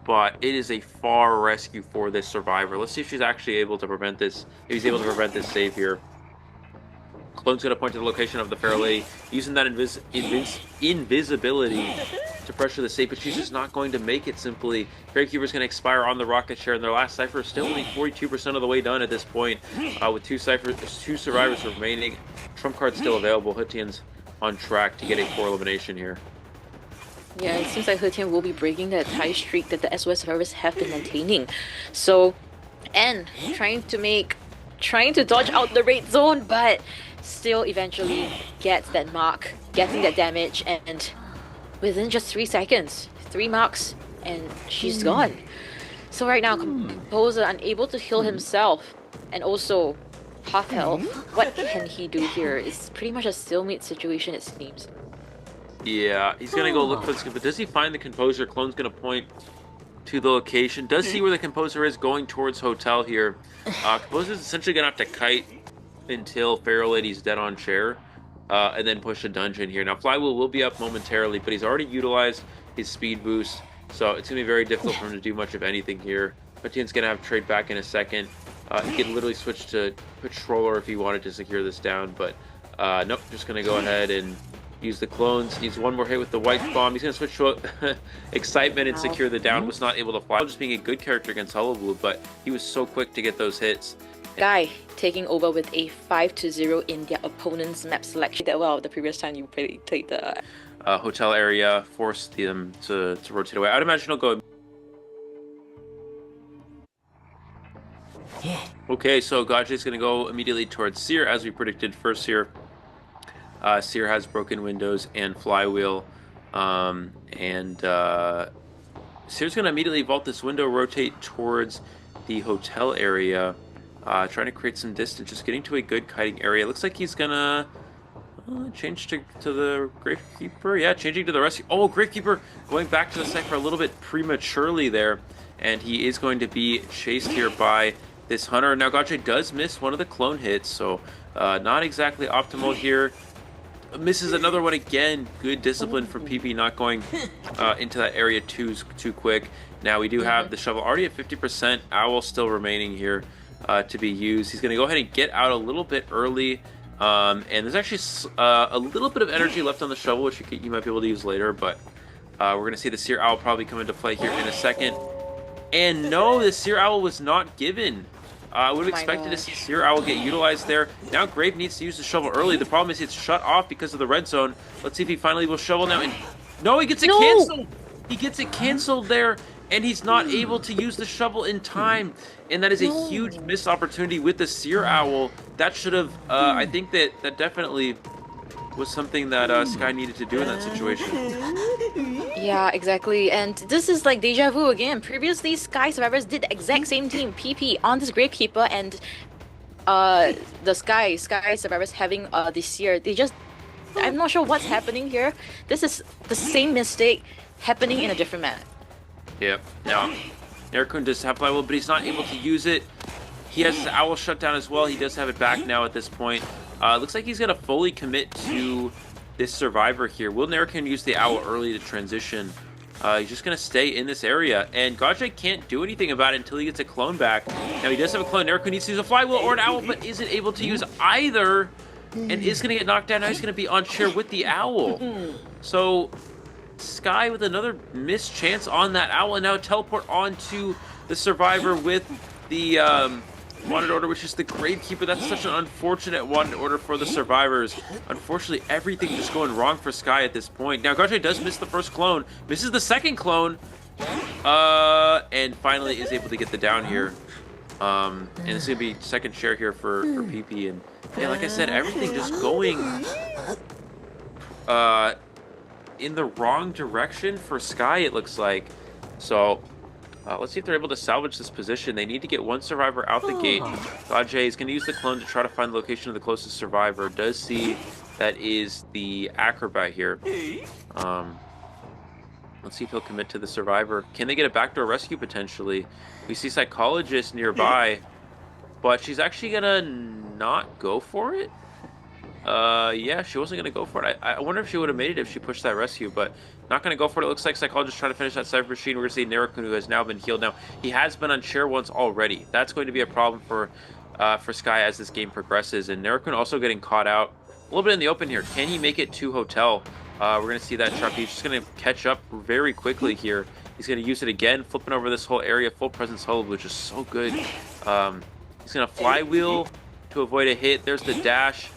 but it is a far rescue for this survivor. Let's see if she's actually able to prevent this, if he's able to prevent this save here. Clone's going to point to the location of the Pharaoh Lady, using that invisibility to pressure the safe, but she's just not going to make it simply. Gravekeeper's going to expire on the rocket chair, and their last cipher is still only 42% of the way done at this point, with 2 survivors remaining. Trump card still available. Hetian's on track to get a 4 elimination here. Yeah, it seems like Hetian will be breaking that tie streak that the SOS survivors have been maintaining. So, and trying to dodge out the red zone, but still eventually gets that mark, getting that damage, and within just 3 seconds, 3 marks, and she's gone. So right now, Composer unable to heal himself, and also half health. What can he do here? It's pretty much a stalemate situation, it seems. Yeah, he's gonna go look for this, but does he find the Composer? Clone's gonna point to the location. Does see where the Composer is, going towards hotel here. Composer's essentially gonna have to kite until Pharaoh Lady's dead on chair, and then push a dungeon here. Now, Flywheel will be up momentarily, but he's already utilized his speed boost, so it's gonna be very difficult for him to do much of anything here. Hetian's gonna have trade back in a second. He could literally switch to Patroller if he wanted to secure this down, but nope, just gonna go ahead and use the clones. Needs one more hit with the white bomb. He's going to switch to Excitement and secure the down. Was not able to fly. Just being a good character against Hullabaloo, but he was so quick to get those hits. Guy taking over with a 5-0 in their opponent's map selection. Well, the previous time you played the hotel area, forced them to rotate away. I'd imagine he'll go. Okay, so Godjay's going to go immediately towards Seer, as we predicted first here. Seer has broken windows and flywheel. And Seer's going to immediately vault this window, rotate towards the hotel area, trying to create some distance, just getting to a good kiting area. Looks like he's going to change to the Gravekeeper. Yeah, changing to the rescue. Oh, Gravekeeper going back to the site for a little bit prematurely there. And he is going to be chased here by this Hunter. Now, Godjay does miss one of the clone hits, so not exactly optimal here. Misses another one again. Good discipline for PP not going into that area too quick. Now we do have the shovel already at 50%. Owl still remaining here to be used. He's going to go ahead and get out a little bit early. And there's actually a little bit of energy left on the shovel, which you might be able to use later. But we're going to see the Seer Owl probably come into play here in a second. And no, the Seer Owl was not given. I would have expected to see Seer Owl get utilized there. Now Grave needs to use the shovel early. The problem is it's shut off because of the red zone. Let's see if he finally will shovel now. And no, he gets it canceled. He gets it canceled there, and he's not able to use the shovel in time. And that is a huge missed opportunity with the Seer Owl. That should have, I think that definitely was something that Sky needed to do in that situation. Yeah, exactly. And this is like deja vu again. Previously, Sky Survivors did the exact same team, PP, on this Gravekeeper, and the Sky Survivors having this year. I'm not sure what's happening here. This is the same mistake happening in a different manner. Yep. Now, Nerkun does have Flywheel, but he's not able to use it. He has his Owl shut down as well. He does have it back now at this point. Looks like he's going to fully commit to this Survivor here. Will Nerkun use the Owl early to transition? He's just going to stay in this area, and Godjay can't do anything about it until he gets a clone back. Now, he does have a clone. Nerkun needs to use a Flywheel or an Owl, but isn't able to use either, and is going to get knocked down. Now he's going to be on chair with the Owl. So Sky with another missed chance on that Owl, and now teleport onto the Survivor with the wanted order, which is the Gravekeeper. That's such an unfortunate wanted order for the Survivors. Unfortunately, everything just going wrong for Sky at this point. Now, Godjay does miss the first clone, misses the second clone, and finally is able to get the down here. And it's going to be second share here for PP. And yeah, like I said, everything just going in the wrong direction for Sky, it looks like. So let's see if they're able to salvage this position. They need to get one Survivor out the gate. Godjay is going to use the clone to try to find the location of the closest Survivor. Does see that is the Acrobat here. Let's see if he'll commit to the Survivor. Can they get a backdoor rescue potentially? We see Psychologist nearby, but she's actually going to not go for it. Yeah, she wasn't going to go for it. I wonder if she would have made it if she pushed that rescue, but not going to go for it. It looks like Psychologist trying to finish that Cypher Machine. We're going to see Nerkun, who has now been healed. Now, he has been on chair once already. That's going to be a problem for Sky as this game progresses. And Nerkun also getting caught out a little bit in the open here. Can he make it to Hotel? We're going to see that truck. He's just going to catch up very quickly here. He's going to use it again, flipping over this whole area. Full presence hold, which is so good. He's going to Flywheel to avoid a hit. There's the dash.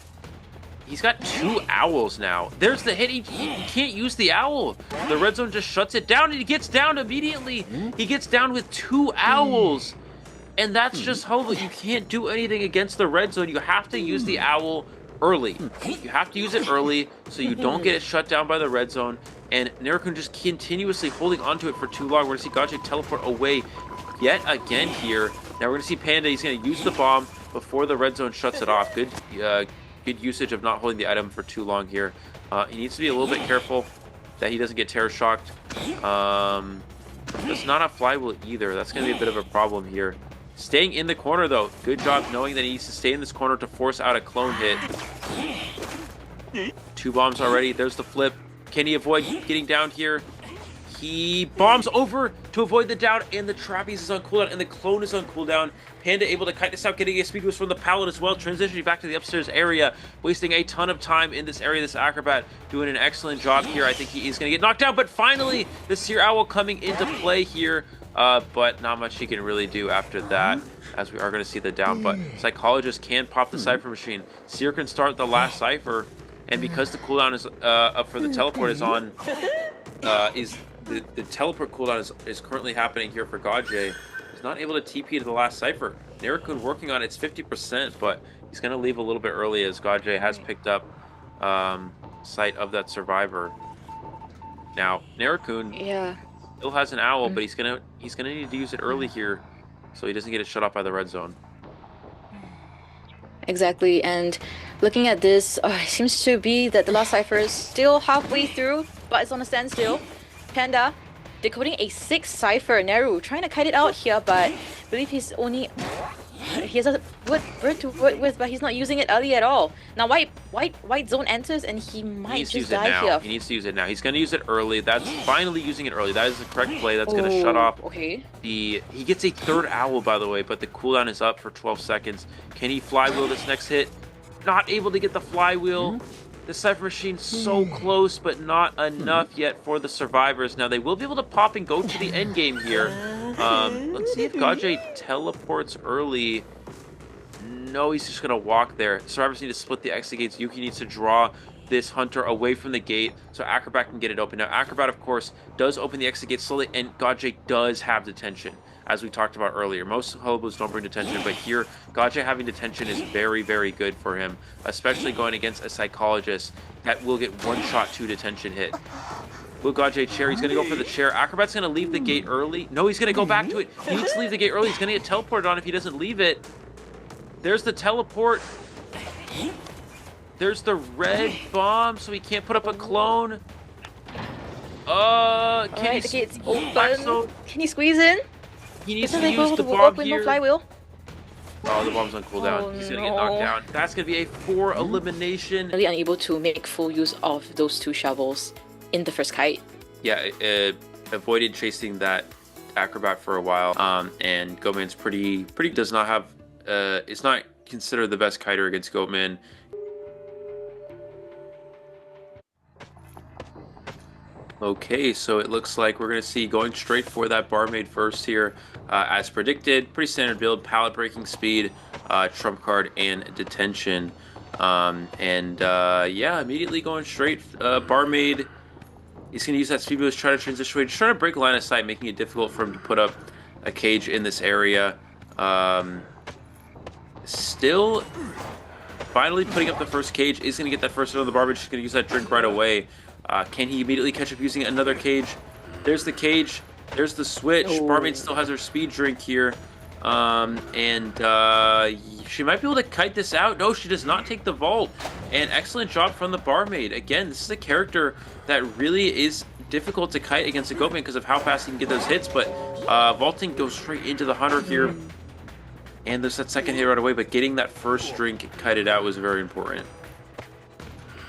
He's got two Owls now. There's the hit. He can't use the Owl. The red zone just shuts it down, and he gets down immediately. He gets down with two Owls. And that's just horrible. You can't do anything against the red zone. You have to use the Owl early. You have to use it early so you don't get it shut down by the red zone. And Nerkun just continuously holding onto it for too long. We're going to see Godjay teleport away yet again here. Now we're going to see Panda. He's going to use the bomb before the red zone shuts it off. Good usage of not holding the item for too long here. He needs to be a little bit careful that he doesn't get terror shocked. Does not have Flywheel either. That's going to be a bit of a problem here. Staying in the corner, though. Good job knowing that he needs to stay in this corner to force out a clone hit. Two bombs already. There's the flip. Can he avoid getting down here? He bombs over to avoid the down, and the Trapeze is on cooldown, and the clone is on cooldown. Panda able to kite this out, getting a speed boost from the pallet as well, transitioning back to the upstairs area, wasting a ton of time in this area. This Acrobat doing an excellent job here. I think he is going to get knocked down, but finally, the Seer Owl coming into play here, but not much he can really do after that, as we are going to see the down. But Psychologist can pop the Cypher Machine. Seer can start the last Cypher, and because the cooldown is up for the teleport is on, the teleport cooldown is currently happening here for Godjay. He's not able to TP to the last Cypher. Nerkun working on it's 50%, but he's going to leave a little bit early as Godjay has picked up sight of that Survivor. Now, Narakun Yeah. still has an owl, Mm. but he's gonna need to use it early here, so he doesn't get it shut off by the red zone. Exactly, and looking at this, it seems to be that the last cipher is still halfway through, but it's on a standstill. Panda decoding a 6 cipher. Neru trying to kite it out here, but I believe he has a bird to work with, but he's not using it early at all. Now white zone enters, and he He might needs to use just it die now. here. He needs to use it now. He's gonna use it early. That's finally using it early. That is the correct play. That's gonna shut off Okay. he gets a third owl, by the way, but the cooldown is up for 12 seconds. Can he flywheel this next hit? Not able to get the flywheel. The Cypher Machine's so close, but not enough yet for the survivors. Now, they will be able to pop and go to the end game here. Let's see if Godjay teleports early. No, he's just going to walk there. Survivors need to split the exit gates. Yuki needs to draw this hunter away from the gate so Acrobat can get it open. Now, Acrobat, of course, does open the exit gate slowly, and Godjay does have detention, as we talked about earlier. Most Hullabaloos don't bring detention, but here, Godjay having detention is very, very good for him, especially going against a psychologist that will get one-shot 2 detention hit. Will Godjay chair? He's going to go for the chair. Acrobat's going to leave the gate early. No, he's going to go back to it. He needs to leave the gate early. He's going to get teleported on if he doesn't leave it. There's the teleport. There's the red bomb, so he can't put up a clone. Alright, the gate's open. Can he squeeze in? He needs Isn't to they use go the to bomb work with no here. flywheel? Oh, the bomb's on cooldown. Oh, He's gonna get knocked no. down. That's gonna be a 4 elimination. Really unable to make full use of those 2 shovels in the first kite. Yeah, avoided chasing that Acrobat for a while. And Goatman's pretty does not have. It's not considered the best kiter against Goatman. Okay, so it looks like we're going to see going straight for that barmaid first here, as predicted. Pretty standard build, pallet breaking speed, trump card, and detention. Yeah, immediately going straight. Barmaid, he's going to use that speed boost, try to transition away, just trying to break line of sight, making it difficult for him to put up a cage in this area. Still finally putting up the first cage, is going to get that first hit on the barmaid, just going to use that drink right away. Can he immediately catch up using another cage? There's the cage. There's the switch. Oh. Barmaid still has her speed drink here. She might be able to kite this out. No, she does not take the vault. And excellent job from the barmaid. Again, this is a character that really is difficult to kite against a Goatman because of how fast he can get those hits. But vaulting goes straight into the hunter here. And there's that second hit right away. But getting that first drink kited out was very important.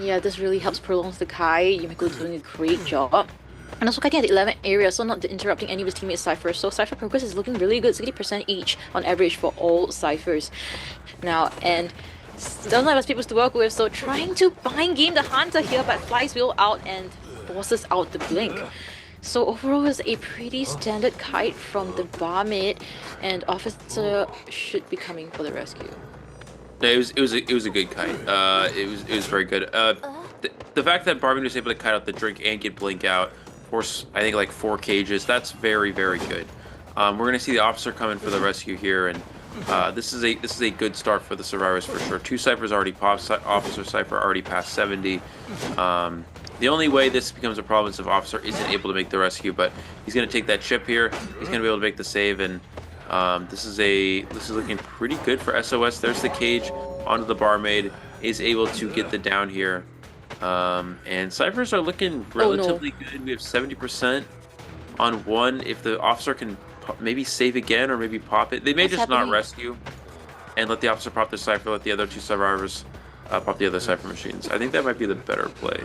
Yeah, this really helps prolong the kite. Yumiko's doing a great job. And also kiting at the 11th area, so not interrupting any of his teammates' ciphers. So cipher progress is looking really good, 60% each on average for all ciphers. Now, and doesn't have people to work with, so trying to bind game the hunter here, but flies wheel out and forces out the blink. So overall, it's a pretty standard kite from the barmaid, and officer should be coming for the rescue. No, it was a good kite. It was very good. The fact that Barmaid was able to kite out the drink and get blink out, force I think like 4 cages. That's very good. We're gonna see the officer coming for the rescue here, and this is a good start for the survivors for sure. 2 ciphers already popped. Officer cipher already passed 70. The only way this becomes a problem is if officer isn't able to make the rescue, but he's gonna take that chip here. He's gonna be able to make the save, and this is looking pretty good for SOS. There's the cage onto the barmaid, is able to get the down here. And ciphers are looking relatively good. We have 70% on one. If the officer can maybe save again or maybe pop it, they may just not rescue and let the officer pop the cipher, let the other 2 survivors pop the other cipher machines. I think that might be the better play.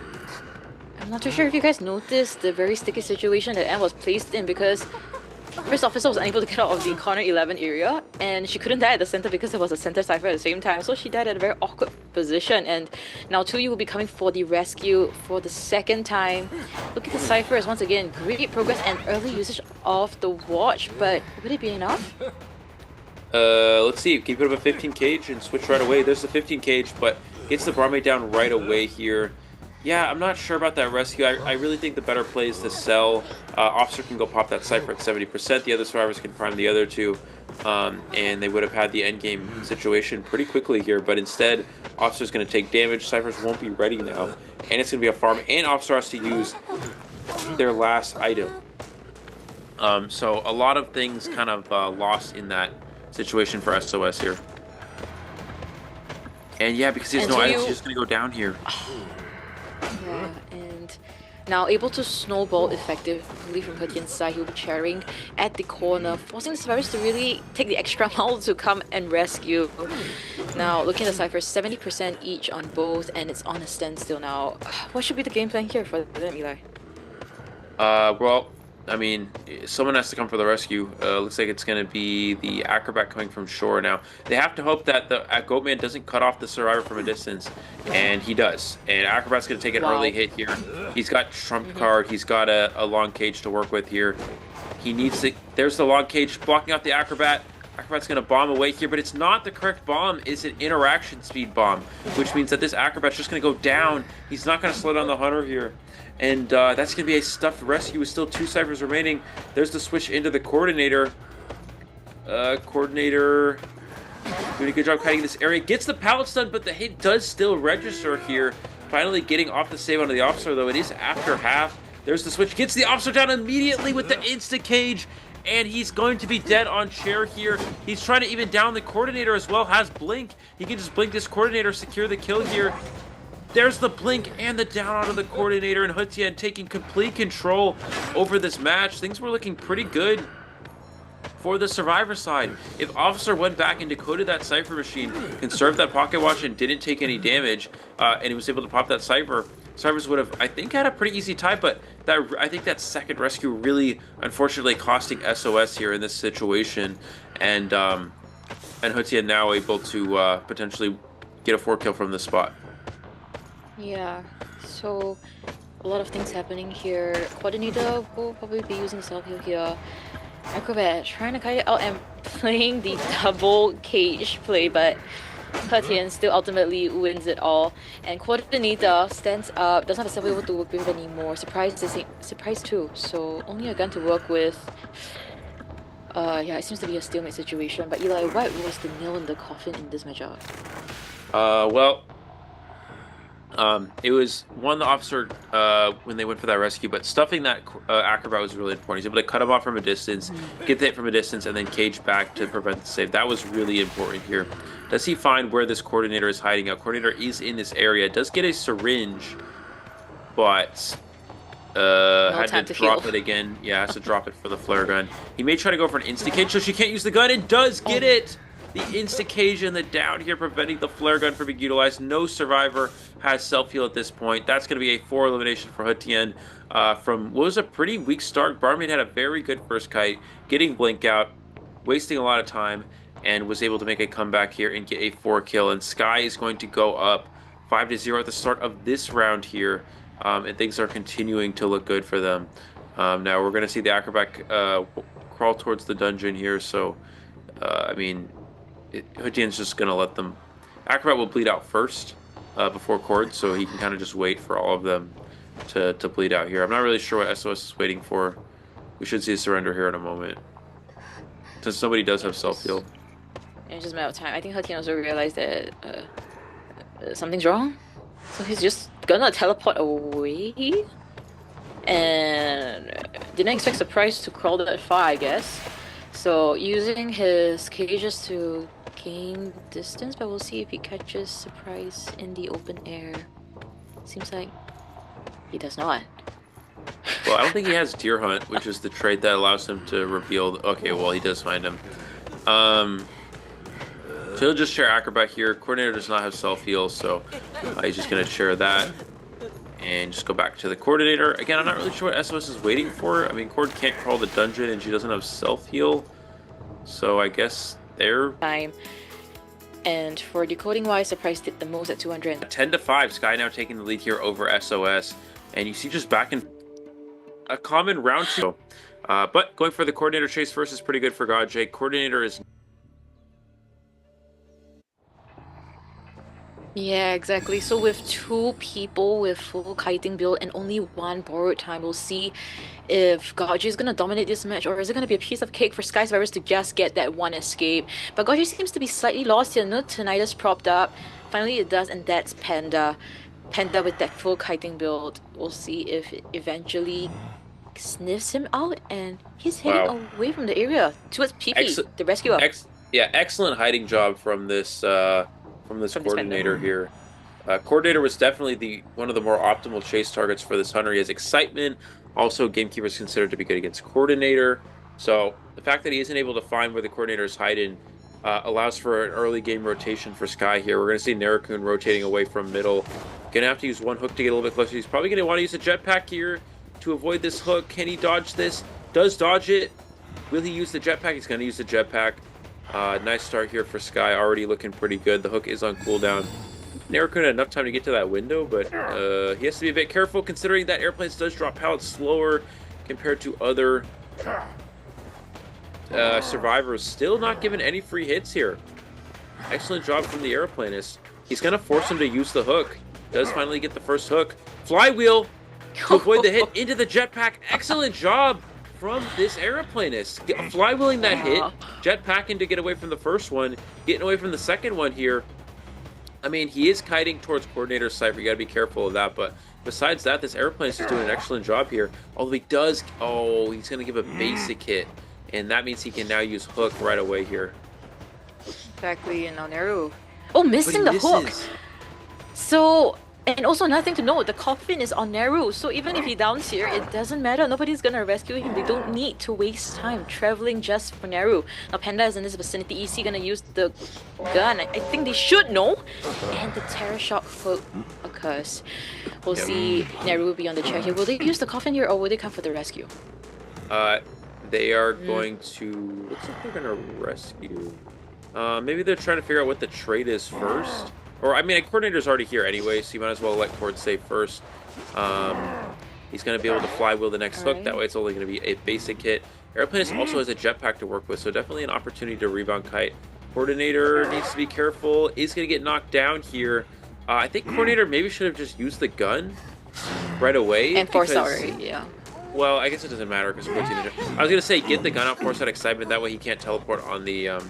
I'm not too sure if you guys noticed the very sticky situation that Anne was placed in, because first officer was unable to get out of the corner 11 area, and she couldn't die at the center because there was a center cipher at the same time, so she died at a very awkward position. And now 2U will be coming for the rescue for the second time. Look at the ciphers once again, great progress and early usage of the watch, but would it be enough? Let's see. Can you put up a 15 cage and switch right away? There's the 15 cage, but gets the barmaid down right away here. Yeah, I'm not sure about that rescue. I really think the better play is to sell. Officer can go pop that cipher at 70%. The other survivors can prime the other 2. And they would have had the endgame situation pretty quickly here. But instead, Officer's going to take damage. Ciphers won't be ready now. And it's going to be a farm. And Officer has to use their last item. So a lot of things kind of lost in that situation for SOS here. And yeah, because he has And no so items, you- he's just gonna go down here. Yeah, and now able to snowball effectively from Hetian's side, he'll be cheering at the corner, forcing the survivors to really take the extra mile to come and rescue. Now, looking at the ciphers, 70% each on both, and it's on a standstill now. What should be the game plan here for them, Eli? Well, I mean, someone has to come for the rescue. Looks like it's going to be the acrobat coming from shore now. They have to hope that the Goatman doesn't cut off the survivor from a distance, and he does. And acrobat's going to take an Wow. early hit here. He's got trump card. He's got a long cage to work with here. He needs to. There's the long cage blocking out the acrobat. Acrobat's going to bomb away here, but it's not the correct bomb. It's an interaction speed bomb, which means that this acrobat's just going to go down. He's not going to slow down the hunter here. And that's going to be a stuffed rescue with still 2 ciphers remaining. There's the switch into the coordinator. Coordinator doing a good job kiting this area. Gets the pallet stun, but the hit does still register here. Finally getting off the save onto the officer, though. It is after half. There's the switch. Gets the officer down immediately with the insta-cage. And he's going to be dead on chair here. He's trying to even down the coordinator as well. Has blink. He can just blink this coordinator, secure the kill here. There's the blink and the down onto the coordinator, and Hetian taking complete control over this match. Things were looking pretty good for the survivor side. If Officer went back and decoded that cipher machine, conserved that pocket watch, and didn't take any damage, and he was able to pop that cipher, survivors would have, I think, had a pretty easy time. But I think that second rescue really, unfortunately, costing SOS here in this situation, and Hetian now able to potentially get a 4-kill from this spot. Yeah, so a lot of things happening here. Coordinator will probably be using self-heal here. Acrobat trying to kite it out and playing the double cage play, but Hetian still ultimately wins it all. And Coordinator stands up, doesn't have a self-heal to work with anymore. Surprise too, so only a gun to work with. Yeah, it seems to be a stalemate situation, but Eli, what was the nail in the coffin in this matchup? Well, it was the officer when they went for that rescue, but stuffing that acrobat was really important. He's able to cut him off from a distance, get the hit from a distance, and then cage back to prevent the save. That was really important here. Does he find where this coordinator is hiding out? Coordinator is in this area. Does get a syringe, but had to drop it again. Yeah, has to drop it for the flare gun. He may try to go for an insta-cage, so she can't use the gun, and does get it! The insta-cage and the down here preventing the flare gun from being utilized. No survivor has self-heal at this point. That's going to be a 4 elimination for Hetian from what was a pretty weak start. Barmaid had a very good first kite, getting blink out, wasting a lot of time, and was able to make a comeback here and get a 4-kill. And Sky is going to go up 5-0 at the start of this round here, and things are continuing to look good for them. Now we're going to see the acrobat crawl towards the dungeon here, so I mean, Hetian's just going to let them. Acrobat will bleed out first before Cord, so he can kind of just wait for all of them to bleed out here. I'm not really sure what SOS is waiting for. We should see a surrender here in a moment, since nobody does have self-heal. It's just a matter of time. I think Hetian also realized that something's wrong, so he's just gonna teleport away. And didn't expect Surprise to crawl that far, I guess. So using his cages to gain distance, but we'll see if he catches Surprise in the open air. Seems like he does not. Well, I don't think he has Deer Hunt, which is the trait that allows him to reveal. Okay, well, he does find him. So he'll just share Acrobat here. Coordinator does not have self-heal, so he's just going to share that. And just go back to the Coordinator. Again, I'm not really sure what SOS is waiting for. I mean, Cord can't crawl the dungeon, and she doesn't have self-heal. So I guess they're... Time. And for decoding wise, Surprise did the most at 200. 10-5, Sky now taking the lead here over SOS. And you see just back in a common round 2. But going for the Coordinator chase first is pretty good for Godjay. Coordinator is... Yeah, exactly. So with 2 people with full kiting build and only 1 borrowed time, we'll see if Godjay is gonna dominate this match, or is it gonna be a piece of cake for Sky Survivors to just get that 1 escape. But Godjay seems to be slightly lost here. No Tinnitus propped up. Finally it does, and that's Panda. Panda with that full kiting build. We'll see if it eventually sniffs him out, and he's heading Wow. away from the area towards PP, Ex the rescuer yeah, excellent hiding job from this from this Panda. coordinator here. Coordinator was definitely the one of the more optimal chase targets for this hunter. He has excitement. Also, Gamekeeper is considered to be good against coordinator. So the fact that he isn't able to find where the coordinator is hiding allows for an early game rotation for Sky here. We're going to see Narakun rotating away from middle. Going to have to use one hook to get a little bit closer. He's probably going to want to use a jetpack here to avoid this hook. Can he dodge this? Does dodge it. Will he use the jetpack? He's going to use the jetpack. Nice start here for Sky. Already looking pretty good. The hook is on cooldown. Narakun had enough time to get to that window, but he has to be a bit careful considering that airplanes does drop pallets slower compared to other survivors. Still not given any free hits here. Excellent job from the airplanist. He's going to force him to use the hook. Does finally get the first hook. Flywheel to avoid the hit into the jetpack. Excellent job from this airplanist. Flywheeling that hit, jetpacking to get away from the first one, getting away from the second one here. I mean, he is kiting towards coordinator's Cypher. You got to be careful of that. But besides that, this airplanist is doing an excellent job here. Although he does... Oh, he's going to give a basic hit. And that means he can now use hook right away here. Exactly, and now Naru. Oh, missing the misses. hook. So, and also another thing to note, the coffin is on Naru. So even if he downs here, it doesn't matter. Nobody's gonna rescue him. They don't need to waste time traveling just for Naru. Now Panda is in this vicinity. Is he gonna use the gun? I think they should know. And the terror shock hook occurs. We'll see Naru will be on the chair here. Will they use the coffin here, or will they come for the rescue? They are going to... Looks like they're going to rescue. Maybe they're trying to figure out what the trade is first. Or, I mean, a coordinator's already here anyway, so you might as well let Cord save first. He's going to be able to flywheel the next hook. That way it's only going to be a basic hit. Airplanist also has a jetpack to work with, so definitely an opportunity to rebound kite. Coordinator needs to be careful. Is going to get knocked down here. I think Coordinator maybe should have just used the gun right away. And force sorry, yeah. Well, I guess it doesn't matter because I was gonna say get the gun out, force that excitement. That way he can't teleport on the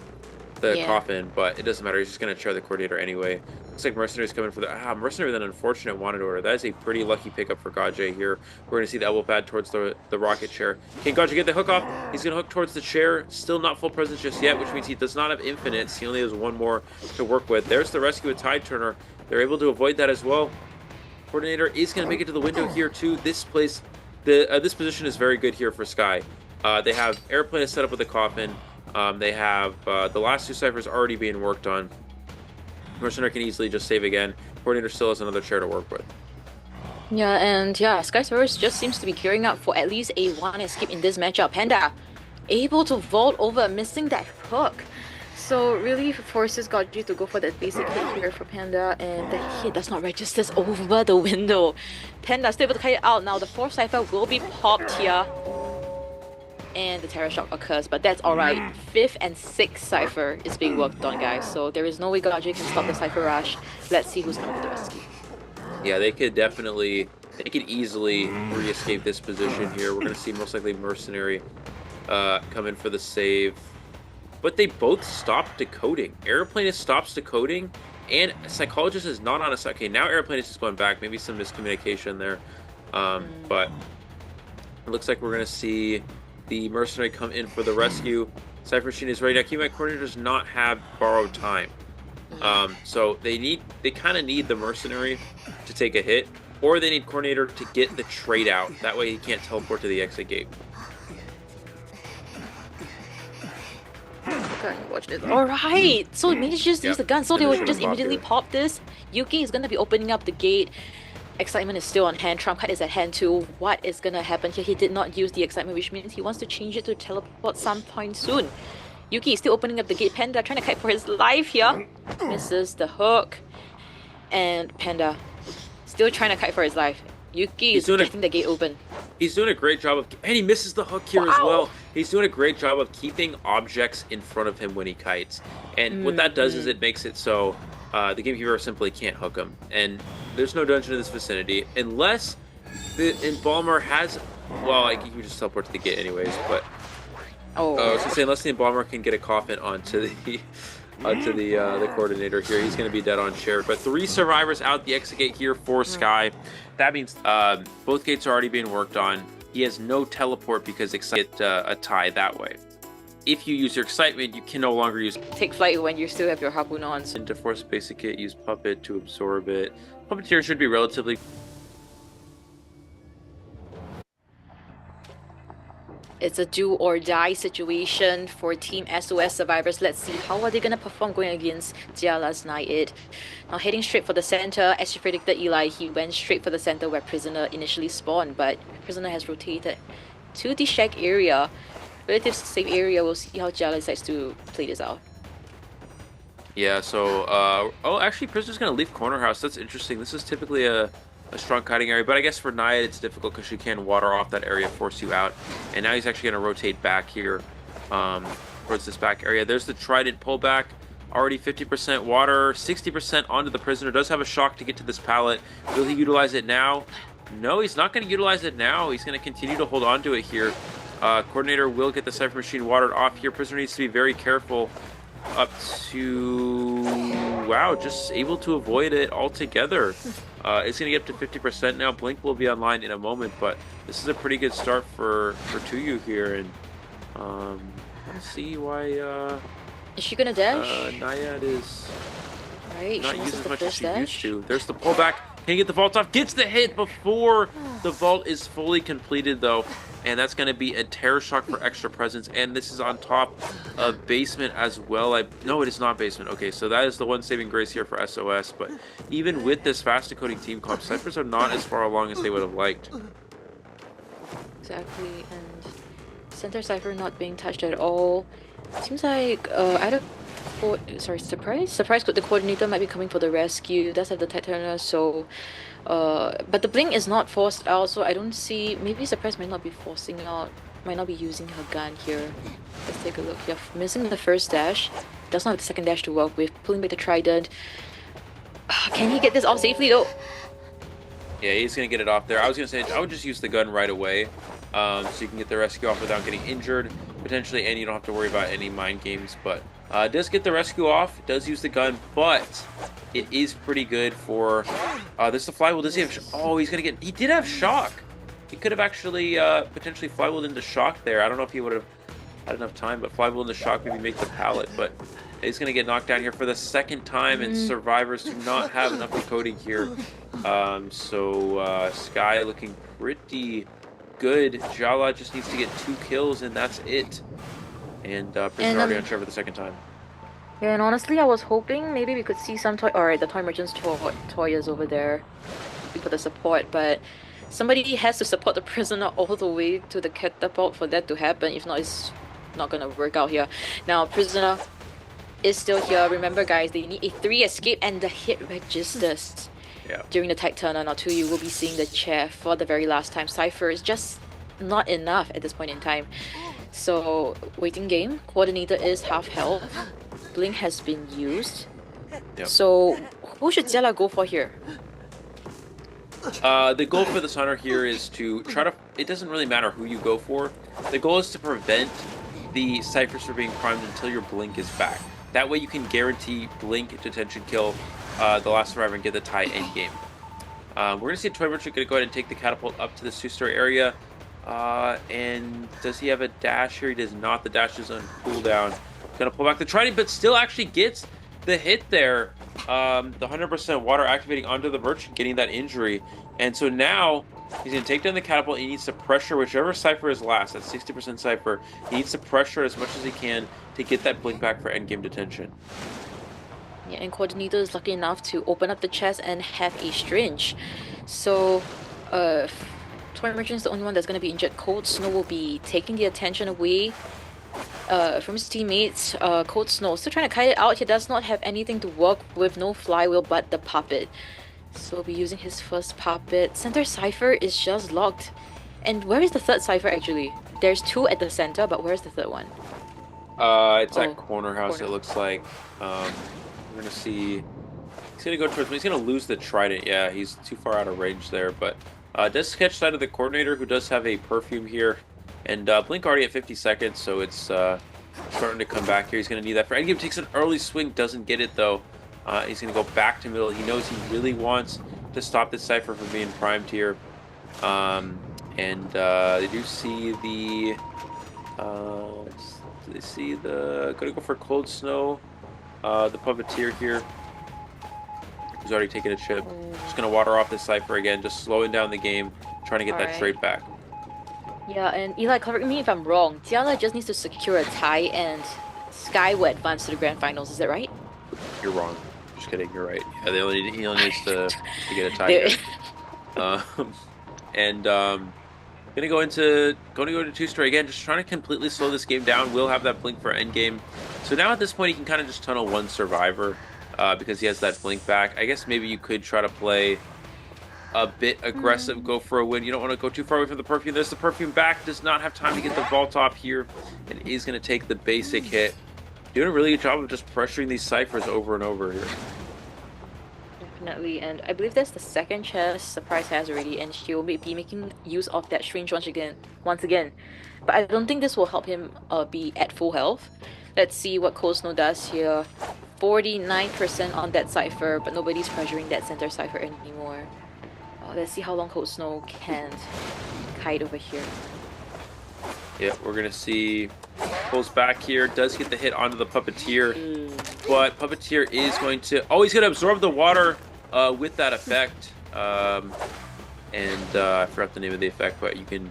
coffin, but it doesn't matter. He's just gonna try the coordinator anyway. Looks like Mercenary's coming for the Mercenary with an unfortunate wanted order. That is a pretty lucky pickup for Godjay here. We're gonna see the elbow pad towards the rocket chair. Can Godjay get the hook off? He's gonna hook towards the chair. Still not full presence just yet, which means he does not have infinites. He only has one more to work with. There's the rescue with Tide Turner. They're able to avoid that as well. Coordinator is gonna make it to the window here too. This place. This position is very good here for Sky. They have airplanes set up with a coffin. They have the last two ciphers already being worked on. Mercenary can easily just save again. Coordinator still has another chair to work with. Yeah, and yeah, Sky Service just seems to be gearing up for at least a one escape in this matchup. Panda able to vault over, missing that hook. So really forces Godjay to go for that basic hit here for Panda, and the hit does not register over the window. Panda still able to kite it out now. The fourth cipher will be popped here. And the terror shock occurs, but that's alright. Fifth and sixth cipher is being worked on, guys. So there is no way Godjay can stop the cipher rush. Let's see who's coming to the rescue. Yeah, they could easily re-escape this position here. We're gonna see most likely Mercenary come in for the save. But they both stopped decoding. Airplanist stops decoding, and Psychologist is not on a side. Okay, now Airplanist is going back. Maybe some miscommunication there. But it looks like we're going to see the Mercenary come in for the rescue. Cypher Machine is ready. Now, keep in mind, Coordinator does not have borrowed time. So they kind of need the Mercenary to take a hit, or they need Coordinator to get the trade out. That way he can't teleport to the exit gate. Watch this. Alright! So maybe just use the gun. So they would just immediately pop this. Yuki is gonna be opening up the gate. Excitement is still on hand. Trump card is at hand too. What is gonna happen here? He did not use the excitement, which means he wants to change it to teleport some point soon. Yuki is still opening up the gate. Panda trying to kite for his life here. Misses the hook. And Panda still trying to kite for his life. Yuki is getting the gate open. He's doing a great job of... And he misses the hook here as well. He's doing a great job of keeping objects in front of him when he kites. And what that does is it makes it so the Gamekeeper simply can't hook him. And there's no dungeon in this vicinity. Unless the Embalmer has... Well, like, you can just teleport to the gate anyways, but... I was going to say, unless the Embalmer can get a coffin onto the to the coordinator here. He's going to be dead on chair. But 3 survivors out the exit gate here for Sky. That means both gates are already being worked on. He has no teleport because get a tie that way. If you use your excitement, you can no longer use Take flight when you still have your harpoon on. into force basic kit. Use puppet to absorb it. Puppeteer should be relatively. It's a do or die situation for Team SOS survivors. Let's see how are they gonna perform going against Jiala's Naiad. Now heading straight for the center, as you predicted, Eli, he went straight for the center where Prisoner initially spawned, but Prisoner has rotated to the shack area. Relative safe area. We'll see how Jiala decides to play this out. Yeah, so, oh, actually, Prisoner's going to leave Corner House. That's interesting. This is typically a strong kiting area, but I guess for Naiad it's difficult because she can water off that area, force you out. And now he's actually going to rotate back here towards this back area. There's the Trident pullback. Already 50% water, 60% onto the Prisoner. Does have a shock to get to this pallet. Will he utilize it now? No, he's not going to utilize it now. He's going to continue to hold on to it here. Coordinator will get the Cypher Machine watered off here. Prisoner needs to be very careful. Up to... Wow, just able to avoid it altogether. It's going to get up to 50% now. Blink will be online in a moment, but this is a pretty good start for Tuyu here. And let's see why is she going to dash? Naiad is right, not she using as much as she dash. used to. There's the pullback. Can get the vault off. Gets the hit before the vault is fully completed, though. And that's going to be a terror shock for extra presence. And this is on top of basement as well. No, it is not basement. Okay, so that is the one saving grace here for SOS. But even with this fast decoding team comp, Cyphers are not as far along as they would have liked. Exactly, and center Cypher not being touched at all. Seems like either... Surprise, the coordinator might be coming for the rescue. Does have the Titanium, so but the blink is not forced out, so I don't see. Maybe Surprise might not be forcing out, might not be using her gun here. Let's take a look here. Missing the first dash, does not have the second dash to work with. Pulling back the Trident. Can he get this off safely though? Yeah, he's gonna get it off there. I was gonna say I would just use the gun right away, so you can get the rescue off without getting injured potentially, and you don't have to worry about any mind games. But does get the rescue off, does use the gun, but it is pretty good for this. The flywheel, does he have? Oh, he's gonna get. He did have shock. He could have actually potentially flywheeled into shock there. I don't know if he would have had enough time, but flywheel into shock maybe make the pallet. But he's gonna get knocked down here for the second time, and survivors do not have enough decoding here. So Sky looking pretty good. Jiala just needs to get 2 kills, and that's it. And Prisoner already on chair for the second time. Yeah, and honestly, I was hoping maybe we could see some toy. Alright, the toy merchant's toy is over there for the support, but somebody has to support the Prisoner all the way to the catapult for that to happen. If not, it's not gonna work out here. Now, Prisoner is still here. Remember, guys, they need a 3 escape, and the hit registers. Yeah. During the tech turner, now too, you will be seeing the chair for the very last time. Cypher is just not enough at this point in time. So, waiting game. Coordinator is half health. Blink has been used. Yep. So, who should Jiala go for here? The goal for the Hunter here is to try to... It doesn't really matter who you go for. The goal is to prevent the Cyphers from being primed until your Blink is back. That way you can guarantee Blink detention kill the last survivor and get the tie endgame. We're going to see Toy Merchant going to go ahead and take the catapult up to the 2-story area. And does he have a dash here? He does not. The dash is on cooldown. Going to pull back the Trident, but still actually gets the hit there. The 100% water activating onto the Merchant, getting that injury. And so now he's going to take down the catapult. He needs to pressure whichever Cypher is last. That's 60% Cypher. He needs to pressure as much as he can to get that Blink back for endgame detention. Yeah, and Coordinator is lucky enough to open up the chest and have a Stringe. So, Toy Merchant is the only one that's going to be injured. Cold Snow will be taking the attention away from his teammates. Cold Snow still trying to kite it out. He does not have anything to work with. No flywheel but the puppet. So we'll be using his first puppet. Center Cypher is just locked. And where is the third Cypher actually? There's 2 at the center, but where's the third one? It's that corner house, it looks like. We're going to see... He's going to go towards me. He's going to lose the Trident. Yeah, he's too far out of range there, but... does catch sight of the Coordinator, who does have a perfume here. And Blink already at 50 seconds, so it's Starting to come back here. He's going to need that for endgame. Takes an early swing, doesn't get it though. He's going to go back to middle. He knows he really wants to stop this Cypher from being primed here. They do see the... they see the... Going to go for Cold Snow. The Puppeteer here. He's already taken a chip. Just going to water off this Cypher again. Just slowing down the game. Trying to get that trade back. Yeah, and Eli, correct me if I'm wrong. Jiala just needs to secure a tie and Sky will advance to the grand finals. Is that right? You're wrong. Just kidding. You're right. Yeah, he only needs to get a tie here. Going to go to 2-story again. Just trying to completely slow this game down. Will have that blink for endgame. So now at this point, he can kind of just tunnel one survivor because he has that blink back. I guess maybe you could try to play a bit aggressive, go for a win. You don't want to go too far away from the perfume. There's the perfume back. Does not have time to get the vault off here, and is going to take the basic hit. Doing a really good job of just pressuring these ciphers over and over here. Definitely, and I believe that's the second chest Surprise has already, and she will be making use of that strange once again. But I don't think this will help him be at full health. Let's see what Cold Snow does here. 49% on that cipher, but nobody's pressuring that center cipher anymore. Let's see how long Cold Snow can kite over here. Yeah, we're gonna see pulls back here, does get the hit onto the Puppeteer, but Puppeteer is going to... Oh, he's gonna absorb the water with that effect. I forgot the name of the effect, but you can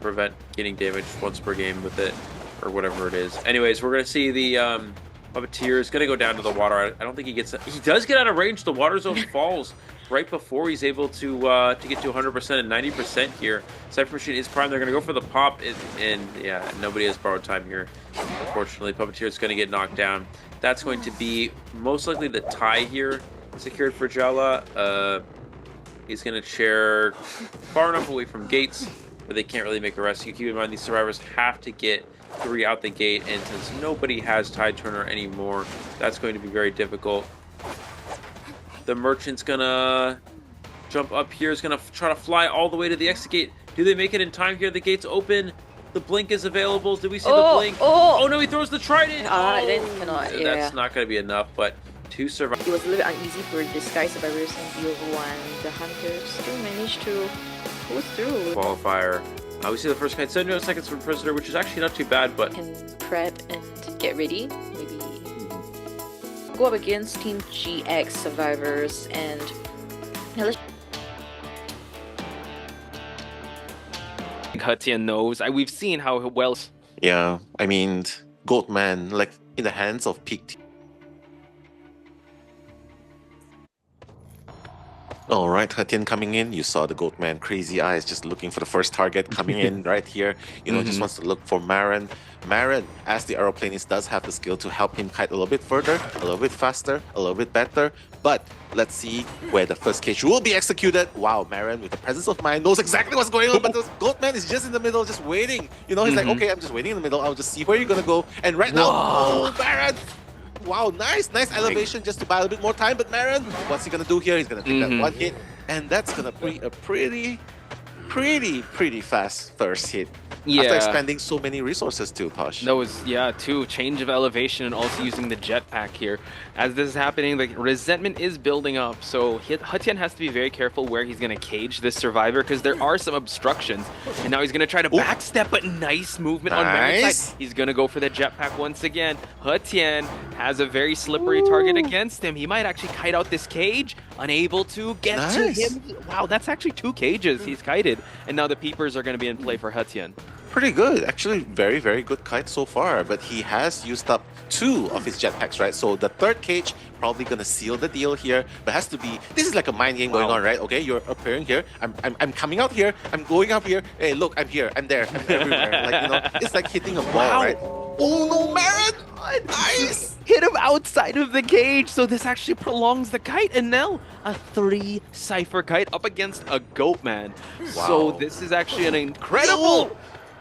prevent getting damage once per game with it, or whatever it is. Anyways, we're gonna see the Puppeteer is gonna go down to the water. I don't think he gets... He does get out of range. The water zone falls right before he's able to get to 100% and 90% here. Cypher Machine is primed. They're going to go for the pop, and yeah, nobody has borrowed time here. Unfortunately, Puppeteer is going to get knocked down. That's going to be most likely the tie here secured for Jiala. He's going to chair far enough away from gates where they can't really make a rescue. Keep in mind, these survivors have to get 3 out the gate, and since nobody has Tide Turner anymore, that's going to be very difficult. The Merchant's gonna jump up here, is gonna try to fly all the way to the exit gate. Do they make it in time here? The gate's open. The blink is available. Did we see the blink? Oh no, he throws the trident. That's not gonna be enough, but 2 survivors. It was a little bit uneasy for the Sky survivors in BO1. The Hunters still managed to pull through. Qualifier. We see the first kite, 7 seconds from Prisoner, which is actually not too bad, but... Can prep and get ready, maybe go up against Team GX survivors, and yeah, let's... Hetian knows. We've seen how well... Yeah, I mean, Goatman, like, in the hands of peak team. Alright, Hetian coming in. You saw the Goatman, crazy eyes, just looking for the first target coming in right here. You know, just wants to look for Marin. Marin, as the aeroplanist, does have the skill to help him kite a little bit further, a little bit faster, a little bit better. But let's see where the first cage will be executed. Wow, Marin, with the presence of mind, knows exactly what's going on, but the Goatman is just in the middle, just waiting. You know, he's like, okay, I'm just waiting in the middle. I'll just see where you're gonna go. And right now, oh, Marin! Wow, nice elevation just to buy a little bit more time. But Marin, what's he gonna do here? He's gonna take that one hit, and that's gonna be a pretty fast first hit. Yeah. After expending so many resources too, Tosh. That was, yeah, too. Change of elevation and also using the jetpack here. As this is happening, the resentment is building up. So Hetian has to be very careful where he's going to cage this survivor because there are some obstructions. And now he's going to try to backstep, but nice movement on Marin's side. He's going to go for the jetpack once again. Hetian has a very slippery target against him. He might actually kite out this cage. Unable to get to him. Wow, that's actually 2 cages he's kited. And now the peepers are going to be in play for Hetian. Pretty good. Actually, very, very good kite so far. But he has used up 2 of his jetpacks, right? So the 3rd cage probably going to seal the deal here. But has to be... This is like a mind game going on, right? Okay, you're appearing here. I'm coming out here. I'm going up here. Hey, look, I'm here. I'm there. I'm everywhere. Like, you know, it's like hitting a ball, right? Oh, no, Marin! Nice! Hit him outside of the cage, so this actually prolongs the kite, and now a 3 cipher kite up against a Goatman. Wow. So this is actually an incredible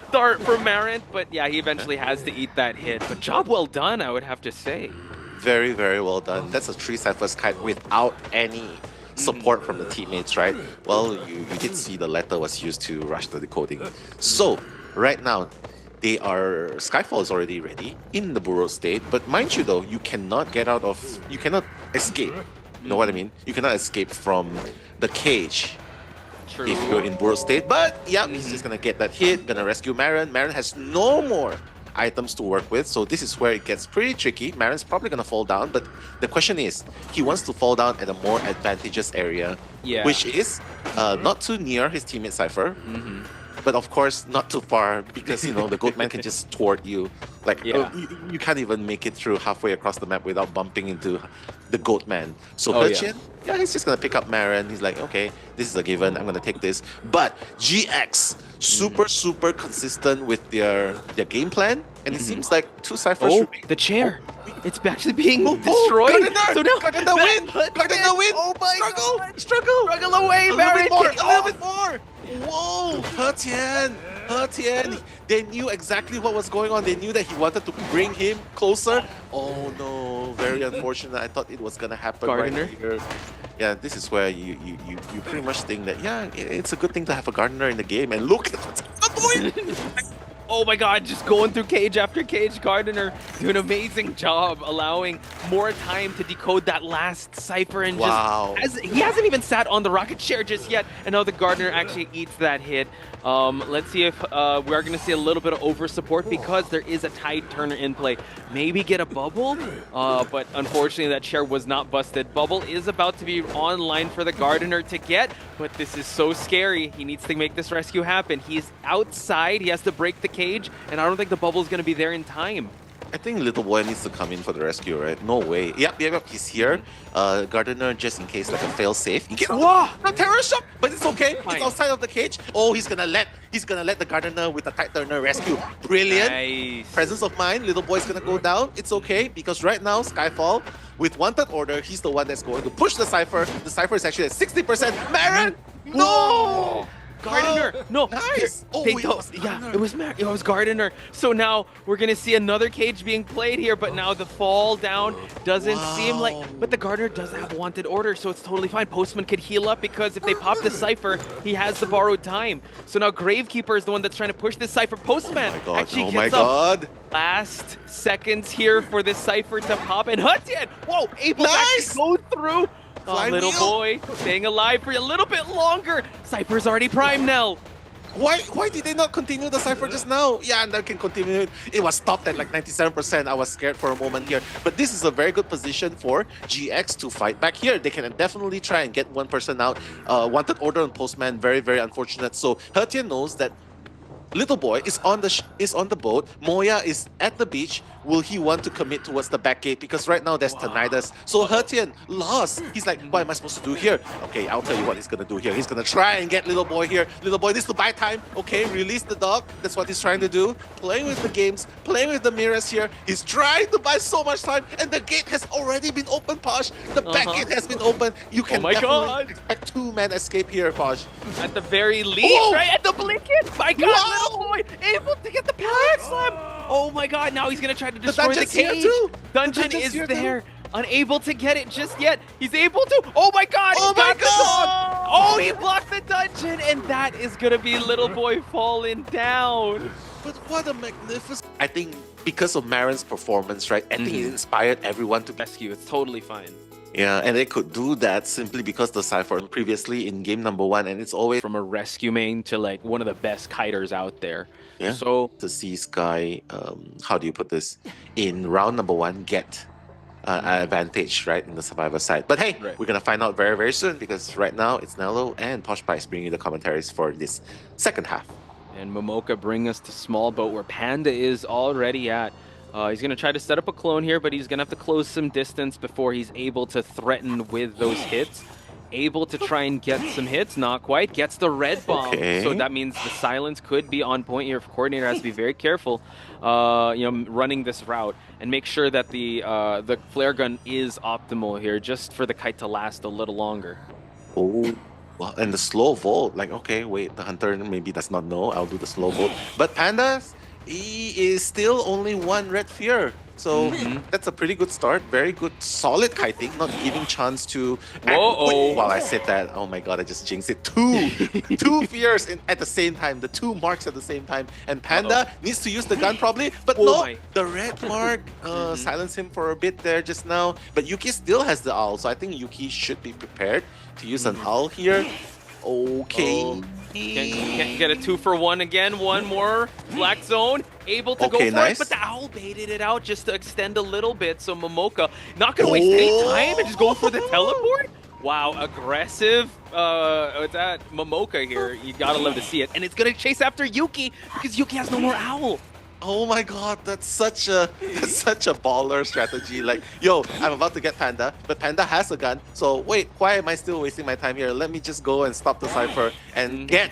start for Marin, but yeah, he eventually has to eat that hit. But job well done, I would have to say. Very, very well done. That's a 3 ciphers kite without any support from the teammates, right? Well, you did see the letter was used to rush the decoding. So, right now, Skyfall is already ready in the burrow state. But mind you, though, you cannot escape. You know what I mean? You cannot escape from the cage True. if you're in burrow state. But yeah, he's just gonna get that hit, gonna rescue Marin. Marin has no more items to work with, so this is where it gets pretty tricky. Marin's probably gonna fall down, but the question is, he wants to fall down at a more advantageous area, Yeah. which is not too near his teammate Cypher. But of course, not too far because the Goatman can just thwart you. Like Yeah. you can't even make it through halfway across the map without bumping into the Goatman. So Oh, Hetian, yeah, he's just gonna pick up Marin. He's like, okay, this is a given. I'm gonna take this. But GX, super consistent with their game plan, and it seems like two Cyphers. Oh, the chair. It's actually being destroyed. So now Gardner win! Gardner win! Oh my Struggle! Struggle away, A little Marin. bit more! Kick A little bit more! Whoa! Hetian! They knew exactly what was going on. They knew that he wanted to bring him closer. Oh no! Very unfortunate. I thought it was gonna happen Gardner. right here. Yeah, this is where you pretty much think that it's a good thing to have a Gardner in the game. And look at what's going on! Oh my god, just going through cage after cage. Gardner doing an amazing job allowing more time to decode that last cipher and Wow. he hasn't even sat on the rocket chair just yet, and now the Gardner actually eats that hit. Let's see if we are going to see a little bit of over support because there is a Tide Turner in play. Maybe get a bubble, but unfortunately that chair was not busted. Bubble is about to be online for the Gardner to get, but this is so scary. He needs to make this rescue happen. He's outside, he has to break the cage, and I don't think the bubble is going to be there in time. I think Little Boy needs to come in for the rescue, right? No way. Yep, he's here. Gardner, just in case, like a fail-safe. Wow! No terror shock, but it's okay. Fine. It's outside of the cage. Oh, he's gonna let the Gardner with the Tide Turner rescue. Brilliant. Nice. Presence of mind. Little Boy's gonna go down. It's okay because right now Skyfall with wanted order, he's the one that's going to push the Cypher. The Cypher is actually at 60%. Marin, no. Gardner! No! Nice! Oh, They wait, don't- it was yeah, Gardner. it was Gardner. So now we're gonna see another cage being played here, but now the fall down doesn't seem like. But the Gardner does have wanted order, so it's totally fine. Postman could heal up because if they pop the Cypher, he has the borrowed time. So now Gravekeeper is the one that's trying to push this Cypher. Postman actually Oh my gets up. god. Last seconds here for this Cypher to pop, and Hetian, whoa, able to Nice! actually go through. Oh, Fly little wheel. boy, staying alive for a little bit longer. Cypher's already primed now. Why did they not continue the Cypher just now? Yeah, and they can continue it. It was stopped at like 97%. I was scared for a moment here. But this is a very good position for GX to fight back here. They can definitely try and get one person out. Wanted order on Postman, very, very unfortunate. So Hetian knows that Little Boy is on the boat. Moya is at the beach. Will he want to commit towards the back gate? Because right now there's Tinnitus. So Hetian lost. He's like, what am I supposed to do here? Okay, I'll tell you what he's gonna do here. He's gonna try and get Little Boy here. Little Boy needs to buy time. Okay, release the dog. That's what he's trying to do. Playing with the games, playing with the mirrors here. He's trying to buy so much time, and the gate has already been opened, Posh. The back gate has been opened. You can my definitely God. expect two-man escape here, Posh. At the very least, Whoa! right at the blinking. My God, Wow! little boy, able to get the pallet slam. Oh my God, now he's gonna try to destroy the dungeon's here cage. too. The Dungeon dungeon's is here there. Unable to get it just yet. He's able to. Oh my God! Oh he's got my the God! dog. Oh, he blocked the dungeon, and that is gonna be little boy falling down. But what a magnificent... I think because of Marin's performance, right? I think it inspired everyone to... Rescue. It's totally fine. Yeah, and they could do that simply because the Cypher previously in game number 1, and it's always From a rescue main to like one of the best kiters out there. Yeah. So to see Sky, how do you put this, in round number 1 get an advantage, right, in the survivor side. But hey, Right. we're gonna find out very, very soon because right now it's Nello and Posh Pies bringing you the commentaries for this second half. And Momoka bring us to small boat where Panda is already at. He's going to try to set up a clone here, but he's going to have to close some distance before he's able to threaten with those hits. Able to try and get some hits, not quite. Gets the red bomb, Okay. so that means the silence could be on point here. Coordinator has to be very careful, running this route and make sure that the flare gun is optimal here, just for the kite to last a little longer. Oh, well, and the slow volt, like, okay, wait, the hunter maybe does not know, I'll do the slow volt. But Pandas, he is still only 1 red fear. So that's a pretty good start. Very good, solid kiting, not giving chance to. Whoa. While I said that, oh my god, I just jinxed it. Two fears at the same time, the two marks at the same time. And Panda needs to use the gun probably, but no, the red mark silenced him for a bit there just now. But Yuki still has the owl, so I think Yuki should be prepared to use an owl here. Okay. Can't get a 2-for-1 again. One more. Black zone. Able to go for it, but the owl baited it out just to extend a little bit. So Momoka not going to waste any time and just go for the teleport. Wow, aggressive. What's that? Momoka here. You gotta love to see it. And it's going to chase after Yuki because Yuki has no more owl. Oh my god, that's such a baller strategy. Like, yo, I'm about to get Panda, but Panda has a gun. So wait, why am I still wasting my time here? Let me just go and stop the Cypher and get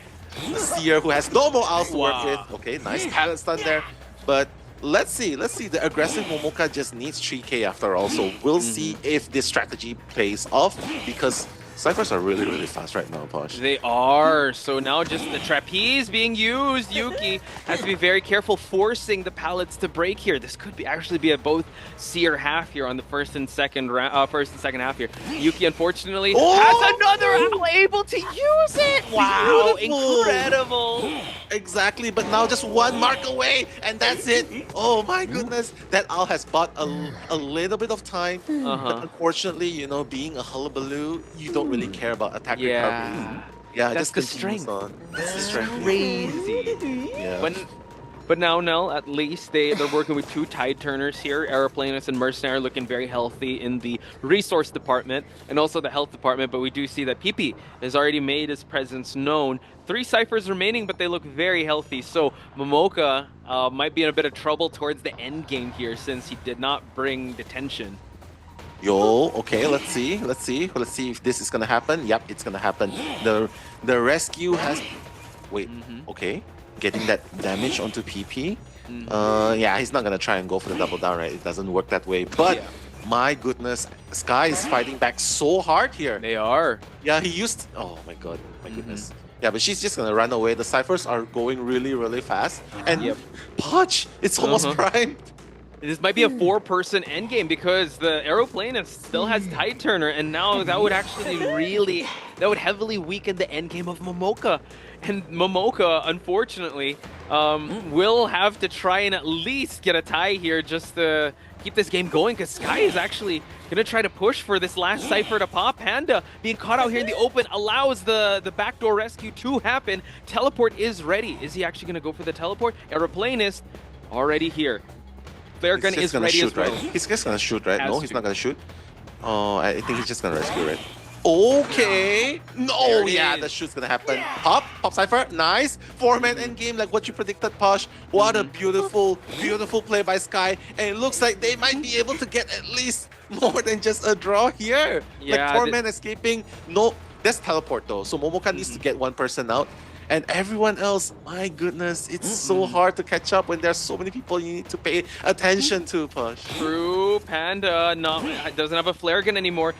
the Seer who has no more owls to work with. Okay, nice pallet stun there. But let's see. The aggressive Momoka just needs 3k after all. So we'll see if this strategy pays off because Cyphers are really, really fast right now, Posh. They are. So now just the trapeze being used. Yuki has to be very careful forcing the pallets to break here. This could be actually be a both Seer half here on the first and second half here. Yuki unfortunately has another owl able to use it. Wow, beautiful. Incredible. Exactly, but now just one mark away and that's it. Oh my goodness. That owl has bought a little bit of time. But unfortunately, you know, being a Hullabaloo, you don't really care about attack recovery. Yeah, that's just the strength. That's the strength. Crazy. Yeah. But now, Nell, at least they're working with two tide turners here. Aeroplanist and Mercenary looking very healthy in the resource department and also the health department. But we do see that PP has already made his presence known. 3 Cyphers remaining, but they look very healthy. So Momoka might be in a bit of trouble towards the end game here since he did not bring detention. Yo, okay, let's see if this is gonna happen. Yep, it's gonna happen. The rescue has okay, getting that damage onto PP. Yeah, he's not gonna try and go for the double down, right? It doesn't work that way. But my goodness, Sky is fighting back so hard here. They are. Yeah, he used. Oh my god, my goodness. Yeah, but she's just gonna run away. The Cyphers are going really, really fast. And Poch, it's almost primed. This might be a 4-person endgame because the Aeroplanist still has Tide Turner, and now that would actually heavily weaken the endgame of Momoka. And Momoka, unfortunately, will have to try and at least get a tie here just to keep this game going because Sky is actually going to try to push for this last Cypher to pop. Panda being caught out here in the open allows the backdoor rescue to happen. Teleport is ready. Is he actually going to go for the teleport? Aeroplanist already here. Flare gun is ready as well. Right? He's just gonna shoot, right? No, he's not gonna shoot. Oh, I think he's just gonna rescue, right? Okay. No, yeah, the shoot's gonna happen. Pop Cypher, nice. 4-man endgame, like what you predicted, Posh. What a beautiful, beautiful play by Sky. And it looks like they might be able to get at least more than just a draw here. Yeah, like 4-man escaping. No, that's teleport though. So Momoka needs to get one person out. And everyone else, my goodness, it's so hard to catch up when there's so many people you need to pay attention to, Push. True, Panda doesn't have a flare gun anymore.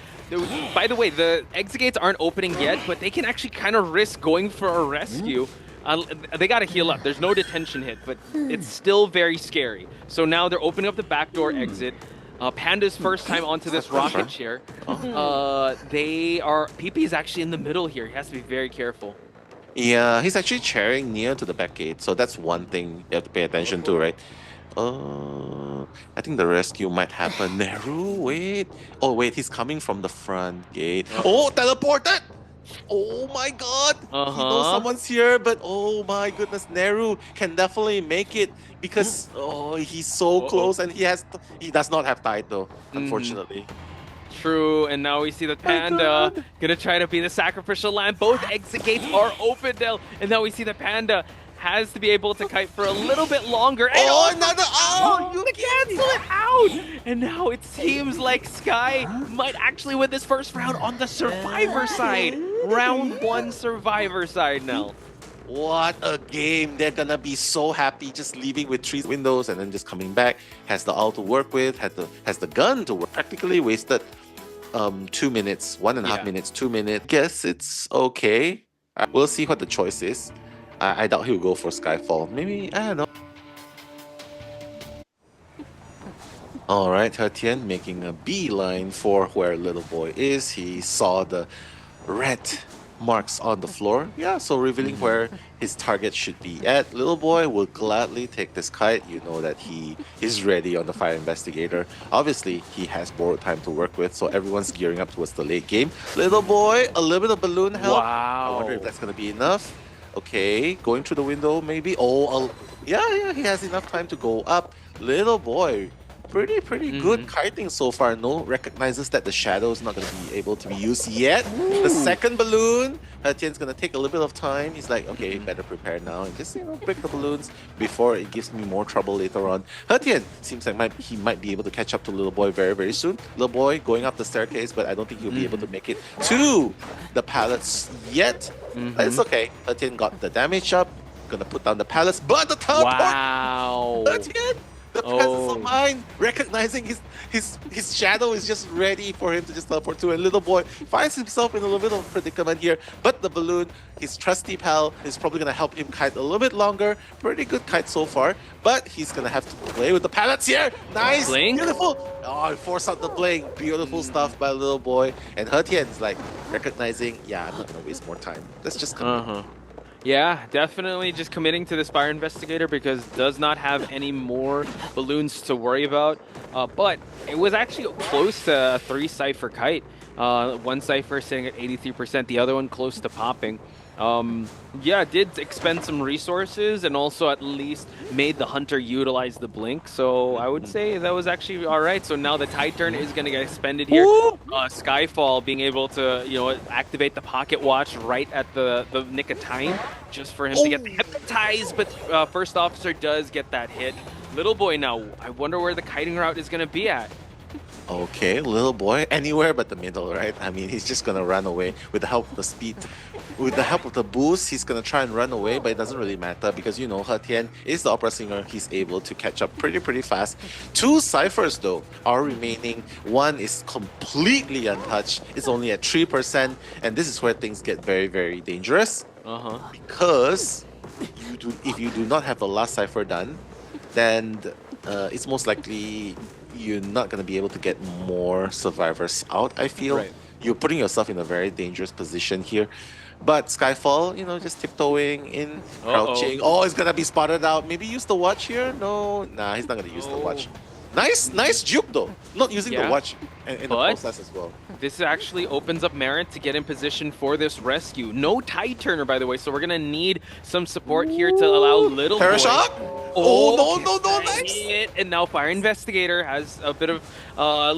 By the way, the exit gates aren't opening yet, but they can actually kind of risk going for a rescue. They gotta heal up. There's no detention hit, but it's still very scary. So now they're opening up the backdoor exit. Panda's first time onto this rocket chair. PP is actually in the middle here. He has to be very careful. Yeah, he's actually chairing near to the back gate, so that's one thing you have to pay attention to, right? I think the rescue might happen. Neru, wait. Oh, wait, he's coming from the front gate. Oh, teleported! Oh my god! He knows someone's here, but oh my goodness, Neru can definitely make it because he's so close and he does not have tide though, unfortunately. True, and now we see the Panda gonna try to be the sacrificial lamb. Both exit gates are open now, and now we see the Panda has to be able to kite for a little bit longer. And another you cancel it out! And now it seems like Sky might actually win this first round on the Survivor side. Round 1 Survivor side now. What a game. They're gonna be so happy just leaving with 3 windows and then just coming back. Has the ult to work with, has the gun to work. Practically wasted 2 minutes, 1.5 minutes, 2 minutes. Guess it's okay. We'll see what the choice is. I doubt he'll go for Skyfall. Maybe, I don't know. All right, Hetian making a beeline for where little boy is. He saw the red marks on the floor. Yeah, so revealing where his target should be at. Little boy will gladly take this kite. You know that he is ready on the fire investigator. Obviously, he has borrowed time to work with, so everyone's gearing up towards the late game. Little boy, a little bit of balloon help. I wonder if Wow. that's gonna be enough. Okay, going through the window, maybe. Oh, yeah, he has enough time to go up. Little boy, pretty good kiting so far. No, recognizes that the shadow is not going to be able to be used yet. The second balloon, Hetian's going to take a little bit of time. He's like, okay, better prepare now and just break the balloons before it gives me more trouble later on. Hetian seems like he might be able to catch up to little boy very soon. Little boy going up the staircase, but I don't think he'll be able to make it to the pallets yet. It's okay. Hetian got the damage up. Gonna put down the pallets, but the teleport. Wow. Hetian, the presence of mind, recognizing his shadow is just ready for him to just teleport to. And little boy finds himself in a little bit of a predicament here. But the balloon, his trusty pal, is probably gonna help him kite a little bit longer. Pretty good kite so far, but he's gonna have to play with the pallets here. Nice, Blink? beautiful. Oh, force out the blink. Beautiful stuff by little boy. And Hetian's like recognizing, yeah, I'm not gonna waste more time. Let's just come. Yeah, definitely just committing to this fire investigator because does not have any more balloons to worry about. But it was actually close to a 3 cipher kite. One cipher sitting at 83%, the other one close to popping. Yeah, did expend some resources and also at least made the hunter utilize the blink. So I would say that was actually all right. So now the tide turn is going to get expended here. Skyfall being able to, activate the pocket watch right at the nick of time just for him to get the hypnotized. But first officer does get that hit. Little boy now, I wonder where the kiting route is going to be at. Okay, little boy, anywhere but the middle, right? I mean, he's just gonna run away with the help of the speed. With the help of the boost, he's gonna try and run away, but it doesn't really matter because Hetian is the opera singer. He's able to catch up pretty fast. 2 ciphers though are remaining. One is completely untouched. It's only at 3%, and this is where things get very dangerous. Because if you do not have the last cipher done, then it's most likely you're not going to be able to get more survivors out, I feel. Right. You're putting yourself in a very dangerous position here. But Skyfall, just tiptoeing in, crouching. Oh, he's going to be spotted out. Maybe use the watch here? No, nah, he's not going to use the watch. Nice juke though. Not using the watch in the process as well. This actually opens up Marin to get in position for this rescue. No tide turner, by the way, so we're gonna need some support here to allow little boy. Parashock? Oh, no, nice! And now Fire Investigator has a bit of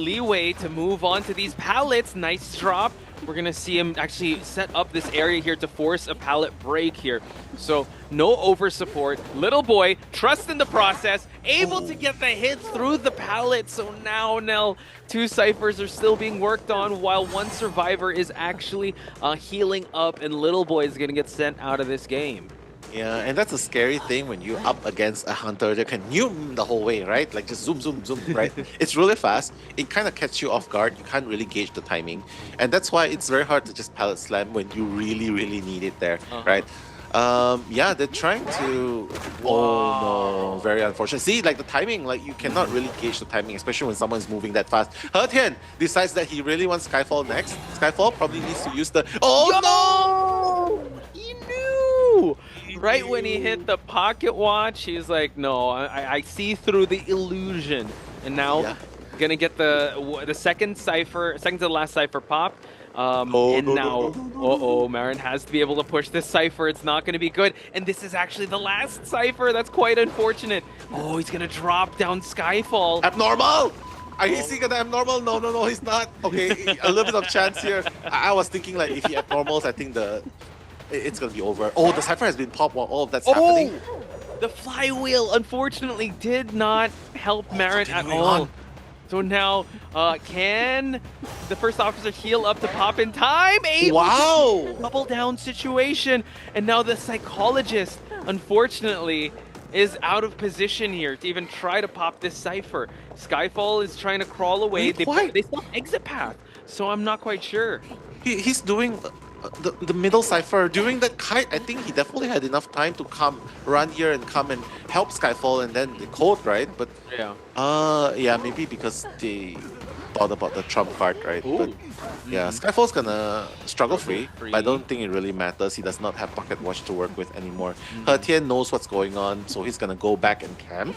leeway to move on to these pallets. Nice drop. We're gonna see him actually set up this area here to force a pallet break here. So no over support. Little boy, trust in the process, able to get the hit through the pallet. So now 2 ciphers are still being worked on while 1 survivor is actually healing up, and little boy is gonna get sent out of this game. Yeah, and that's a scary thing when you're up against a hunter that can nuke the whole way, right? Like just zoom, right? It's really fast. It kind of catches you off guard. You can't really gauge the timing. And that's why it's very hard to just pallet slam when you really need it there, right? Yeah, they're trying to... Oh, no. Very unfortunate. See, like the timing, like you cannot really gauge the timing, especially when someone's moving that fast. Hetian decides that he really wants Skyfall next. Skyfall probably needs to use the... Oh, no! He knew! Right when he hit the pocket watch, he's like, no, I see through the illusion. And now, gonna get the second to the last cipher pop. Marin has to be able to push this cipher. It's not gonna be good. And this is actually the last cipher. That's quite unfortunate. Oh, he's gonna drop down Skyfall. Abnormal! Are you seeing an abnormal? No, he's not. Okay, a little bit of chance here. I was thinking like if he abnormals, I think it's gonna be over. Oh, the cipher has been popped while all of that's happening. The flywheel, unfortunately, did not help Marin at all. So now, can the first officer heal up to pop in time? Wow! Double down situation. And now the psychologist, unfortunately, is out of position here to even try to pop this cipher. Skyfall is trying to crawl away. They still have exit path, so I'm not quite sure. He's doing the middle cipher during that kite. I think he definitely had enough time to run here and come and help Skyfall and then the code, right? But Yeah. yeah, maybe because they thought about the trump card, right? But Ooh. yeah, Skyfall's gonna struggle free, Free. but I don't think it really matters. He does not have Pocket Watch to work with anymore. Hetian knows what's going on, so he's gonna go back and camp.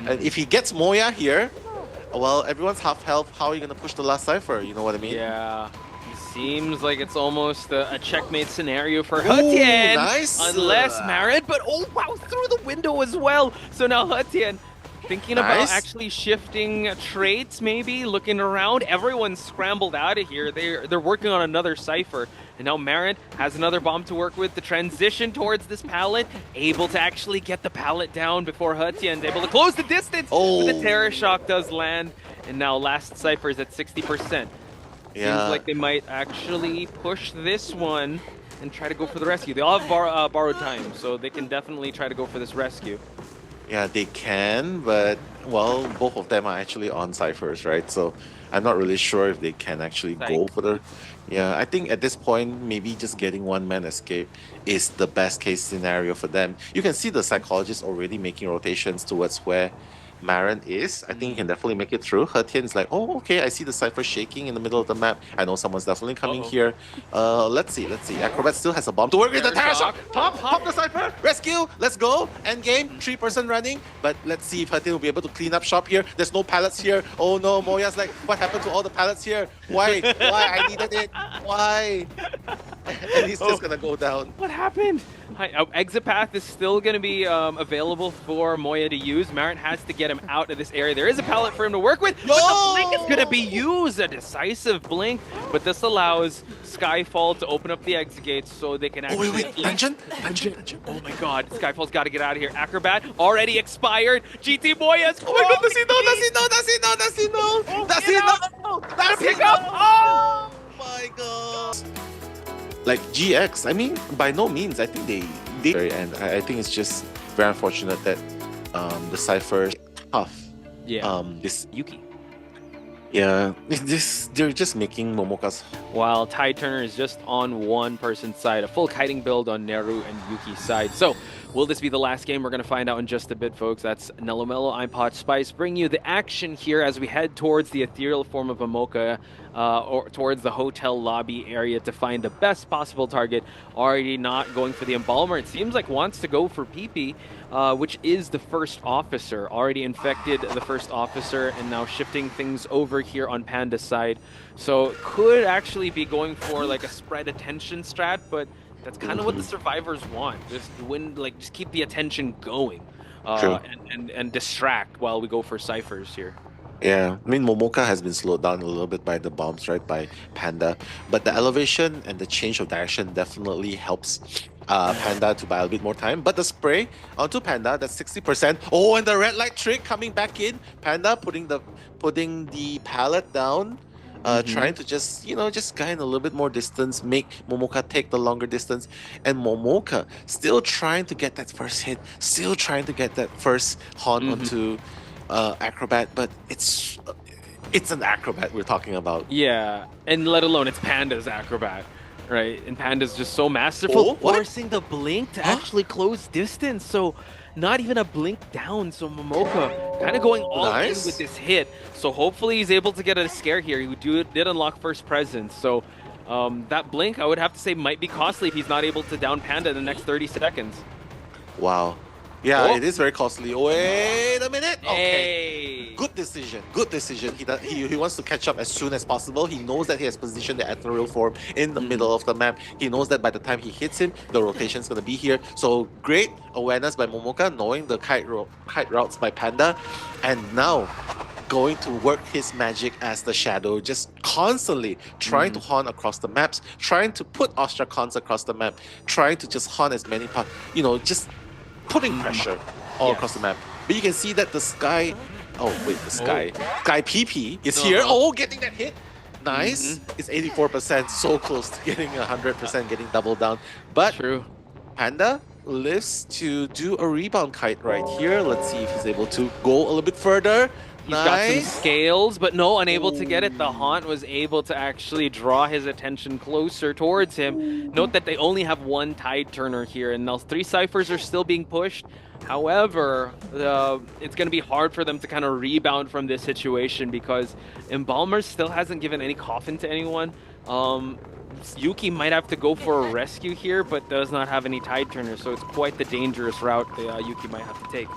And if he gets Moya here, well, everyone's half health. How are you gonna push the last cipher? You know what I mean? Yeah. It seems like it's almost a checkmate scenario for Ooh, Hetian. nice. Unless Marin, but oh wow, through the window as well. So now Hetian thinking about Nice. actually shifting traits, maybe looking around. Everyone's scrambled out of here. They're working on another cipher, and now Marin has another bomb to work with. The transition towards this pallet, able to actually get the pallet down before Hetian's able to close the distance. Oh. But the Terror Shock does land, and now last cipher is at 60%. Yeah. Seems like they might actually push this one and try to go for the rescue. They all have borrowed time, so they can definitely try to go for this rescue. Yeah, they can, but well, both of them are actually on ciphers, right? So I'm not really sure if they can actually go for the. Yeah, I think at this point, maybe just getting one man escape is the best case scenario for them. You can see the psychologist already making rotations towards where Marin is. I think he can definitely make it through. Hetian's like, oh, okay, I see the cipher shaking in the middle of the map. I know someone's definitely coming here. Let's see. Acrobat still has a bomb to work with. The Terror Shock. Pop the cipher. Rescue. Let's go. End game. 3-person running. But let's see if Hetian will be able to clean up shop here. There's no pallets here. Oh no, Moya's like, what happened to all the pallets here? Why? Why? I needed it. Why? And he's just gonna go down. What happened? Exit path is still going to be available for Moya to use. Marin has to get him out of this area. There is a pallet for him to work with, but the blink is going to be used. A decisive blink, but this allows Skyfall to open up the exit gates so they can actually... Oh, wait. Dungeon? Oh my god, Skyfall's got to get out of here. Acrobat already expired. GT Moyas. Oh my god, does he know? Oh my god. Like GX, I mean, by no means. I think they very end. I think it's just very unfortunate that the cipher tough. Yeah. This Yuki. yeah, they're just making Momoka's. While Ty Turner is just on one person's side, a full kiting build on Neru and Yuki's side. So, will this be the last game? We're going to find out in just a bit, folks. That's Nello Mello, I'm Pot Spice, bring you the action here as we head towards the ethereal form of Momoka, or towards the hotel lobby area to find the best possible target. Already not going for the embalmer. It seems like wants to go for PP, which is the first officer. Already infected the first officer and now shifting things over here on Panda's side. So could actually be going for like a spread attention strat, but that's kind of what the survivors want. Just win, like just keep the attention going, and distract while we go for ciphers here. Yeah, I mean, Momoka has been slowed down a little bit by the bombs, right, by Panda. But the elevation and the change of direction definitely helps Panda to buy a bit more time. But the spray onto Panda, that's 60%. Oh, and the red light trick coming back in. Panda putting the pallet down. Trying to just gain a little bit more distance, make Momoka take the longer distance, and Momoka still trying to get that first hit, still trying to get that first haunt onto Acrobat, but it's an Acrobat we're talking about. Yeah, and let alone it's Panda's Acrobat, right? And Panda's just so masterful, forcing the blink to actually close distance. So not even a blink down. So Momoka kind of going all in with this hit. So hopefully he's able to get a scare here. He did unlock first presence. So that blink, I would have to say, might be costly if he's not able to down Panda in the next 30 seconds. Wow. Yeah, it is very costly. Wait a minute. Okay. Hey. Good decision. Good decision. He wants to catch up as soon as possible. He knows that he has positioned the ethereal form in the middle of the map. He knows that by the time he hits him, the rotation is going to be here. So great awareness by Momoka, knowing the kite routes by Panda, and now going to work his magic as the shadow, just constantly trying to haunt across the maps, trying to put Ostracons across the map, trying to just haunt as many parts, just putting pressure all across the map. But you can see that the Sky... Oh, wait, the Sky... Sky PP is here. Oh, getting that hit. Nice. It's 84%. So close to getting 100%, getting doubled down. But Panda lives to do a rebound kite right here. Let's see if he's able to go a little bit further. He's got some Nice. scales, but no, unable to get it. The Haunt was able to actually draw his attention closer towards him. Note that they only have one Tide Turner here, and now 3 Ciphers are still being pushed. However, it's going to be hard for them to kind of rebound from this situation because Embalmer still hasn't given any coffin to anyone. Yuki might have to go for a rescue here, but does not have any Tide Turner, so it's quite the dangerous route that Yuki might have to take.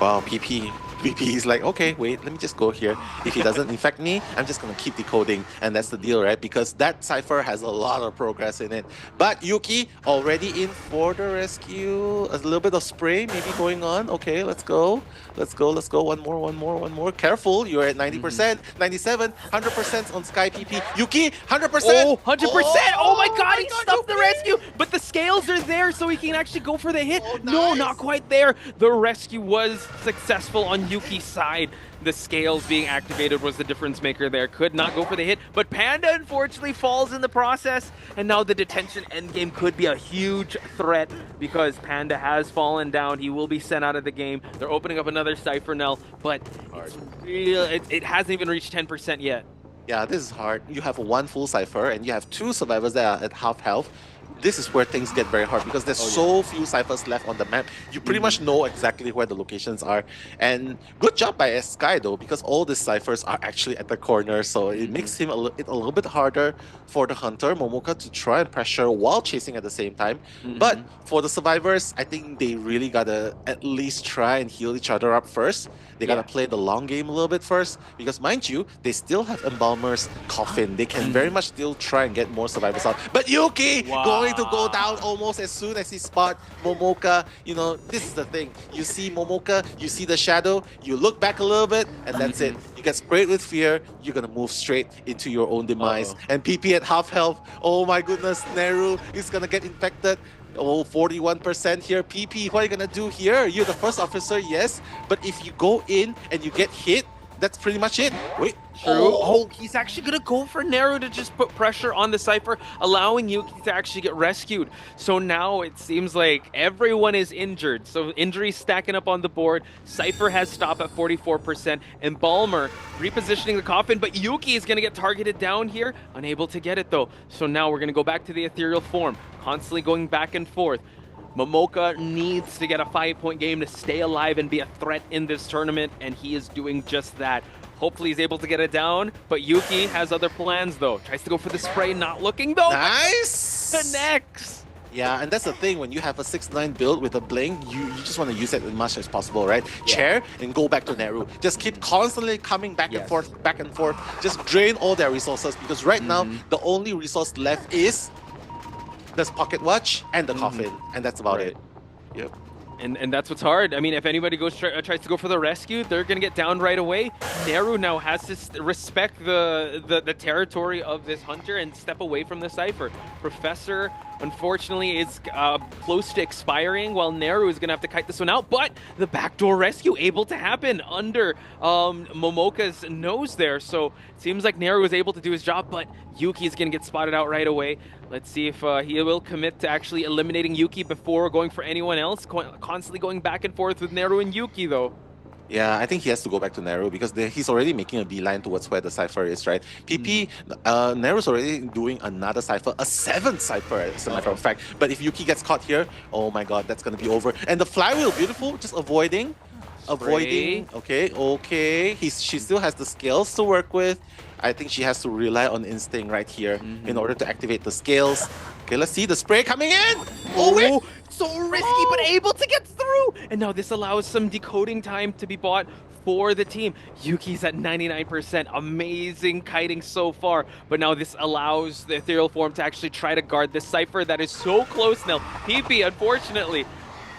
Wow, PP is like, okay, wait, let me just go here. If he doesn't infect me, I'm just gonna keep decoding, and that's the deal, right? Because that cipher has a lot of progress in it. But Yuki already in for the rescue. A little bit of spray maybe going on. Okay, let's go. Let's go. One more. Careful, you're at 90%, 97, 100% on Sky PP. Yuki, 100%. Oh, 100%! Oh my god, he stuffed the Yuki! rescue! But the scales are there, so he can actually go for the hit. Oh, No, nice. not quite there. The rescue was successful on Yuki's side. The scales being activated was the difference maker there. Could not go for the hit, but Panda unfortunately falls in the process. And now the detention endgame could be a huge threat because Panda has fallen down. He will be sent out of the game. They're opening up another Cypher now, but it's real, it hasn't even reached 10% yet. Yeah, this is hard. You have one full cipher and you have 2 survivors that are at half health. This is where things get very hard because there's so few ciphers left on the map. You pretty much know exactly where the locations are. And good job by Sky though, because all the ciphers are actually at the corner, so it makes him it a little bit harder for the hunter, Momoka, to try and pressure while chasing at the same time. But for the survivors, I think they really gotta at least try and heal each other up first. They gotta play the long game a little bit first, because mind you, they still have Embalmer's coffin. They can very much still try and get more survivors out. But Yuki going to go down almost as soon as he spot Momoka. You know, this is the thing. You see Momoka, you see the shadow, you look back a little bit, and that's it. You get sprayed with fear, you're gonna move straight into your own demise. And PP at half health, oh my goodness, Neru is gonna get infected. Oh, 41% here. PP, what are you gonna do here? You're the first officer, yes, but if you go in and you get hit, that's pretty much it. Wait. True. Oh, he's actually going to go for Neru to just put pressure on the Cypher, allowing Yuki to actually get rescued. So now it seems like everyone is injured. So injuries stacking up on the board. Cypher has stopped at 44%. Embalmer repositioning the coffin, but Yuki is going to get targeted down here. Unable to get it, though. So now we're going to go back to the ethereal form, constantly going back and forth. Momoka needs to get a 5-point game to stay alive and be a threat in this tournament, and he is doing just that. Hopefully he's able to get it down, but Yuki has other plans though. Tries to go for the spray, not looking though. Nice! Connects! Yeah, and that's the thing, when you have a 6-9 build with a blink, you just want to use it as much as possible, right? Chair and go back to Neru. Just keep constantly coming back and forth, Just drain all their resources, because right now, the only resource left is this pocket watch and the coffin, and that's about it. Yep. And that's what's hard. I mean, if anybody goes tries to go for the rescue, they're gonna get down right away. Neru now has to respect the territory of this hunter and step away from the Cypher. Professor, unfortunately, is close to expiring, while Neru is gonna have to kite this one out. But the backdoor rescue able to happen under Momoka's nose there. So it seems like Neru was able to do his job, but Yuki is gonna get spotted out right away. Let's see if he will commit to actually eliminating Yuki before going for anyone else. Constantly going back and forth with Neru and Yuki, though. Yeah, I think he has to go back to Neru because he's already making a beeline towards where the Cypher is, right? PP, Neru's already doing another Cypher, a 7th Cypher, as a matter of fact. But if Yuki gets caught here, oh my god, that's going to be over. And the flywheel, beautiful, just avoiding. Okay. She still has the skills to work with. I think she has to rely on instinct right here in order to activate the scales. Okay, let's see the spray coming in. Oh, wait. So risky, but able to get through. And now this allows some decoding time to be bought for the team. Yuki's at 99%. Amazing kiting so far. But now this allows the ethereal form to actually try to guard this Cypher that is so close now. PP, unfortunately,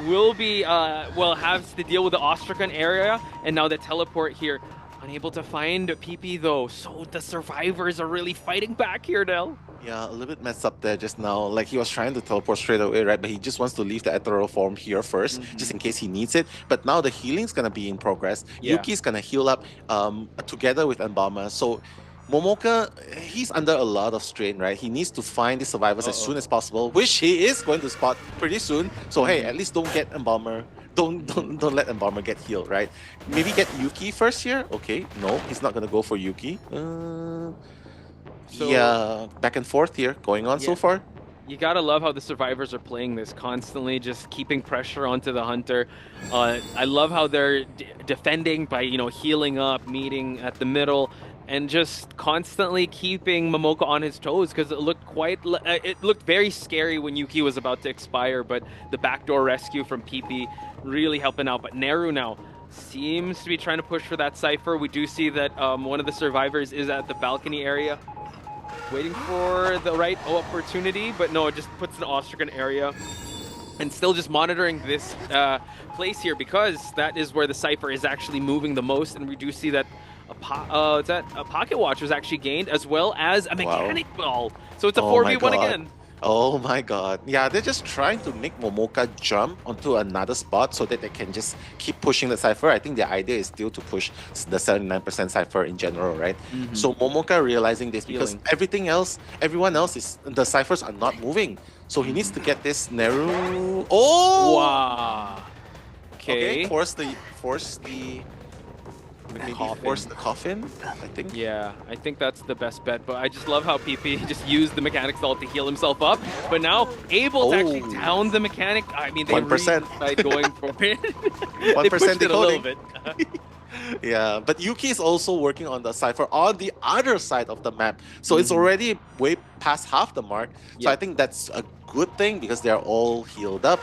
will be has to deal with the Ostrakan area, and now the teleport here. Unable to find PP though, so the survivors are really fighting back here now. Yeah, a little bit messed up there just now. Like, he was trying to teleport straight away, right? But he just wants to leave the ethereal form here first, just in case he needs it. But now the healing's gonna be in progress. Yuki's gonna heal up together with Embalmer. So Momoka, he's under a lot of strain, right? He needs to find the survivors as soon as possible, which he is going to spot pretty soon. So hey, at least don't get Embalmer. don't let Embalmer get healed, right? Maybe get Yuki first here. Okay, no, he's not gonna go for Yuki. Yeah, back and forth here, going on so Yeah. far. You gotta love how the survivors are playing this constantly, just keeping pressure onto the hunter. I love how they're defending by, you know, healing up, meeting at the middle, and just constantly keeping Momoka on his toes because it looked very scary when Yuki was about to expire, but the backdoor rescue from PP really helping out. But Neru now seems to be trying to push for that cipher. We do see that one of the survivors is at the balcony area, waiting for the right opportunity, but no, it just puts an off-stricken area. And still just monitoring this place here because that is where the cipher is actually moving the most. And we do see that a pocket watch was actually gained as well as a mechanic ball. So it's a 4v1 again. Oh my god. Yeah, they're just trying to make Momoka jump onto another spot so that they can just keep pushing the cipher. I think the idea is still to push the 79% cipher in general, right? So Momoka realizing this because everyone else the ciphers are not moving. So he needs to get this Neru. Oh! Wow. Okay. Force the maybe force the coffin, I think. Yeah, I think that's the best bet, but I just love how PP just used the mechanic stall to heal himself up, but now able to actually down the mechanic. I mean, they 1% by going for it. 1% it a little decoding. bit. Yeah, but Yuki is also working on the cipher on the other side of the map, so it's already way past half the mark. So I think that's a good thing because they're all healed up.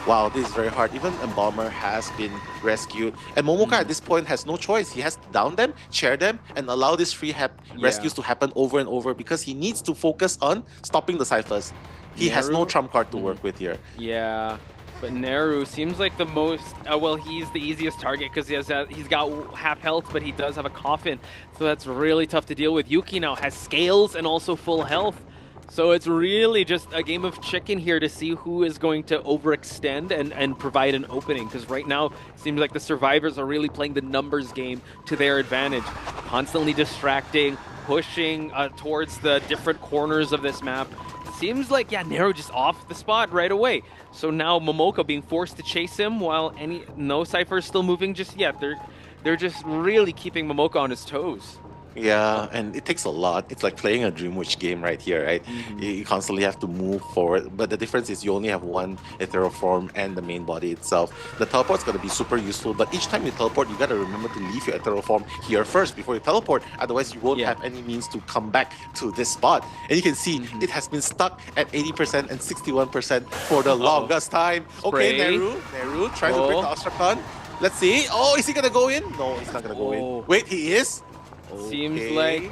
Wow, this is very hard. Even Embalmer has been rescued. And Momoka at this point has no choice. He has to down them, chair them, and allow these free rescues to happen over and over because he needs to focus on stopping the ciphers. He has no trump card to work with here. Yeah, but Neru seems like the most... well, he's the easiest target because he's got half health, but he does have a coffin. So that's really tough to deal with. Yuki now has scales and also full health. So it's really just a game of chicken here to see who is going to overextend and provide an opening. Because right now, it seems like the survivors are really playing the numbers game to their advantage. Constantly distracting, pushing towards the different corners of this map. Seems like, yeah, Neru just off the spot right away. So now Momoka being forced to chase him while no cipher is still moving just yet. They're just really keeping Momoka on his toes. Yeah, and it takes a lot. It's like playing a Dream Witch game right here, right? You constantly have to move forward, but the difference is you only have one ethereal form and the main body itself. The teleport's going to be super useful, but each time you teleport, you got to remember to leave your ethereal form here first before you teleport. Otherwise, you won't have any means to come back to this spot. And you can see it has been stuck at 80% and 61% for the longest time. Okay, Neru trying to break the Ostrakhan. Let's see. Oh, is he going to go in? No, he's not going to go in. Wait, he is? Seems like,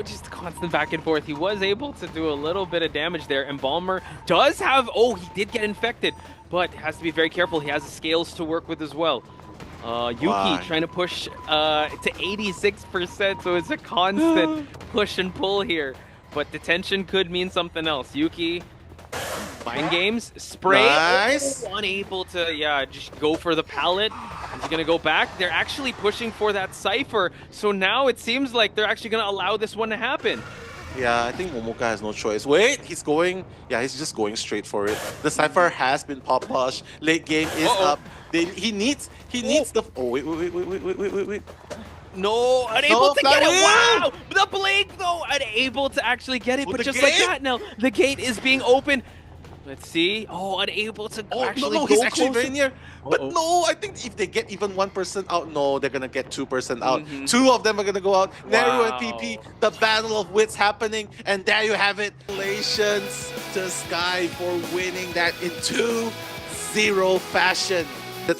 just constant back and forth. He was able to do a little bit of damage there. Embalmer does have, he did get infected, but has to be very careful. He has the scales to work with as well. Yuki trying to push to 86%, so it's a constant push and pull here. But detention could mean something else. Yuki, mind games, spray. Nice. Unable to, just go for the pallet. Is he going to go back? They're actually pushing for that cipher. So now it seems like they're actually going to allow this one to happen. Yeah, I think Momoka has no choice. Wait, he's going. Yeah, he's just going straight for it. The cipher has been pop-push. Late game is up. He needs the. Oh, wait. No, unable to get it. Wow! The blink, though, unable to actually get it. But just like that now, the gate is being opened. Let's see. Unable to actually go he's actually closer. very near. But no, I think if they get even 1% out, no, they're gonna get 2% out. Two of them are gonna go out. Neru and PP, the battle of wits happening, and there you have it. Congratulations to Sky for winning that in 2-0 fashion.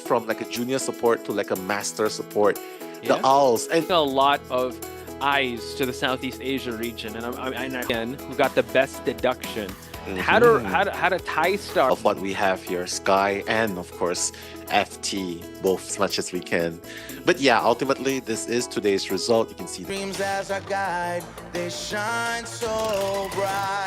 From like a junior support to like a master support. The Owls and a lot of eyes to the Southeast Asia region, and again, we've got the best deduction. How to tie star of what we have here, Sky and of course FT, both as much as we can. But yeah, ultimately this is today's result. You can see dreams as a guide, they shine so bright.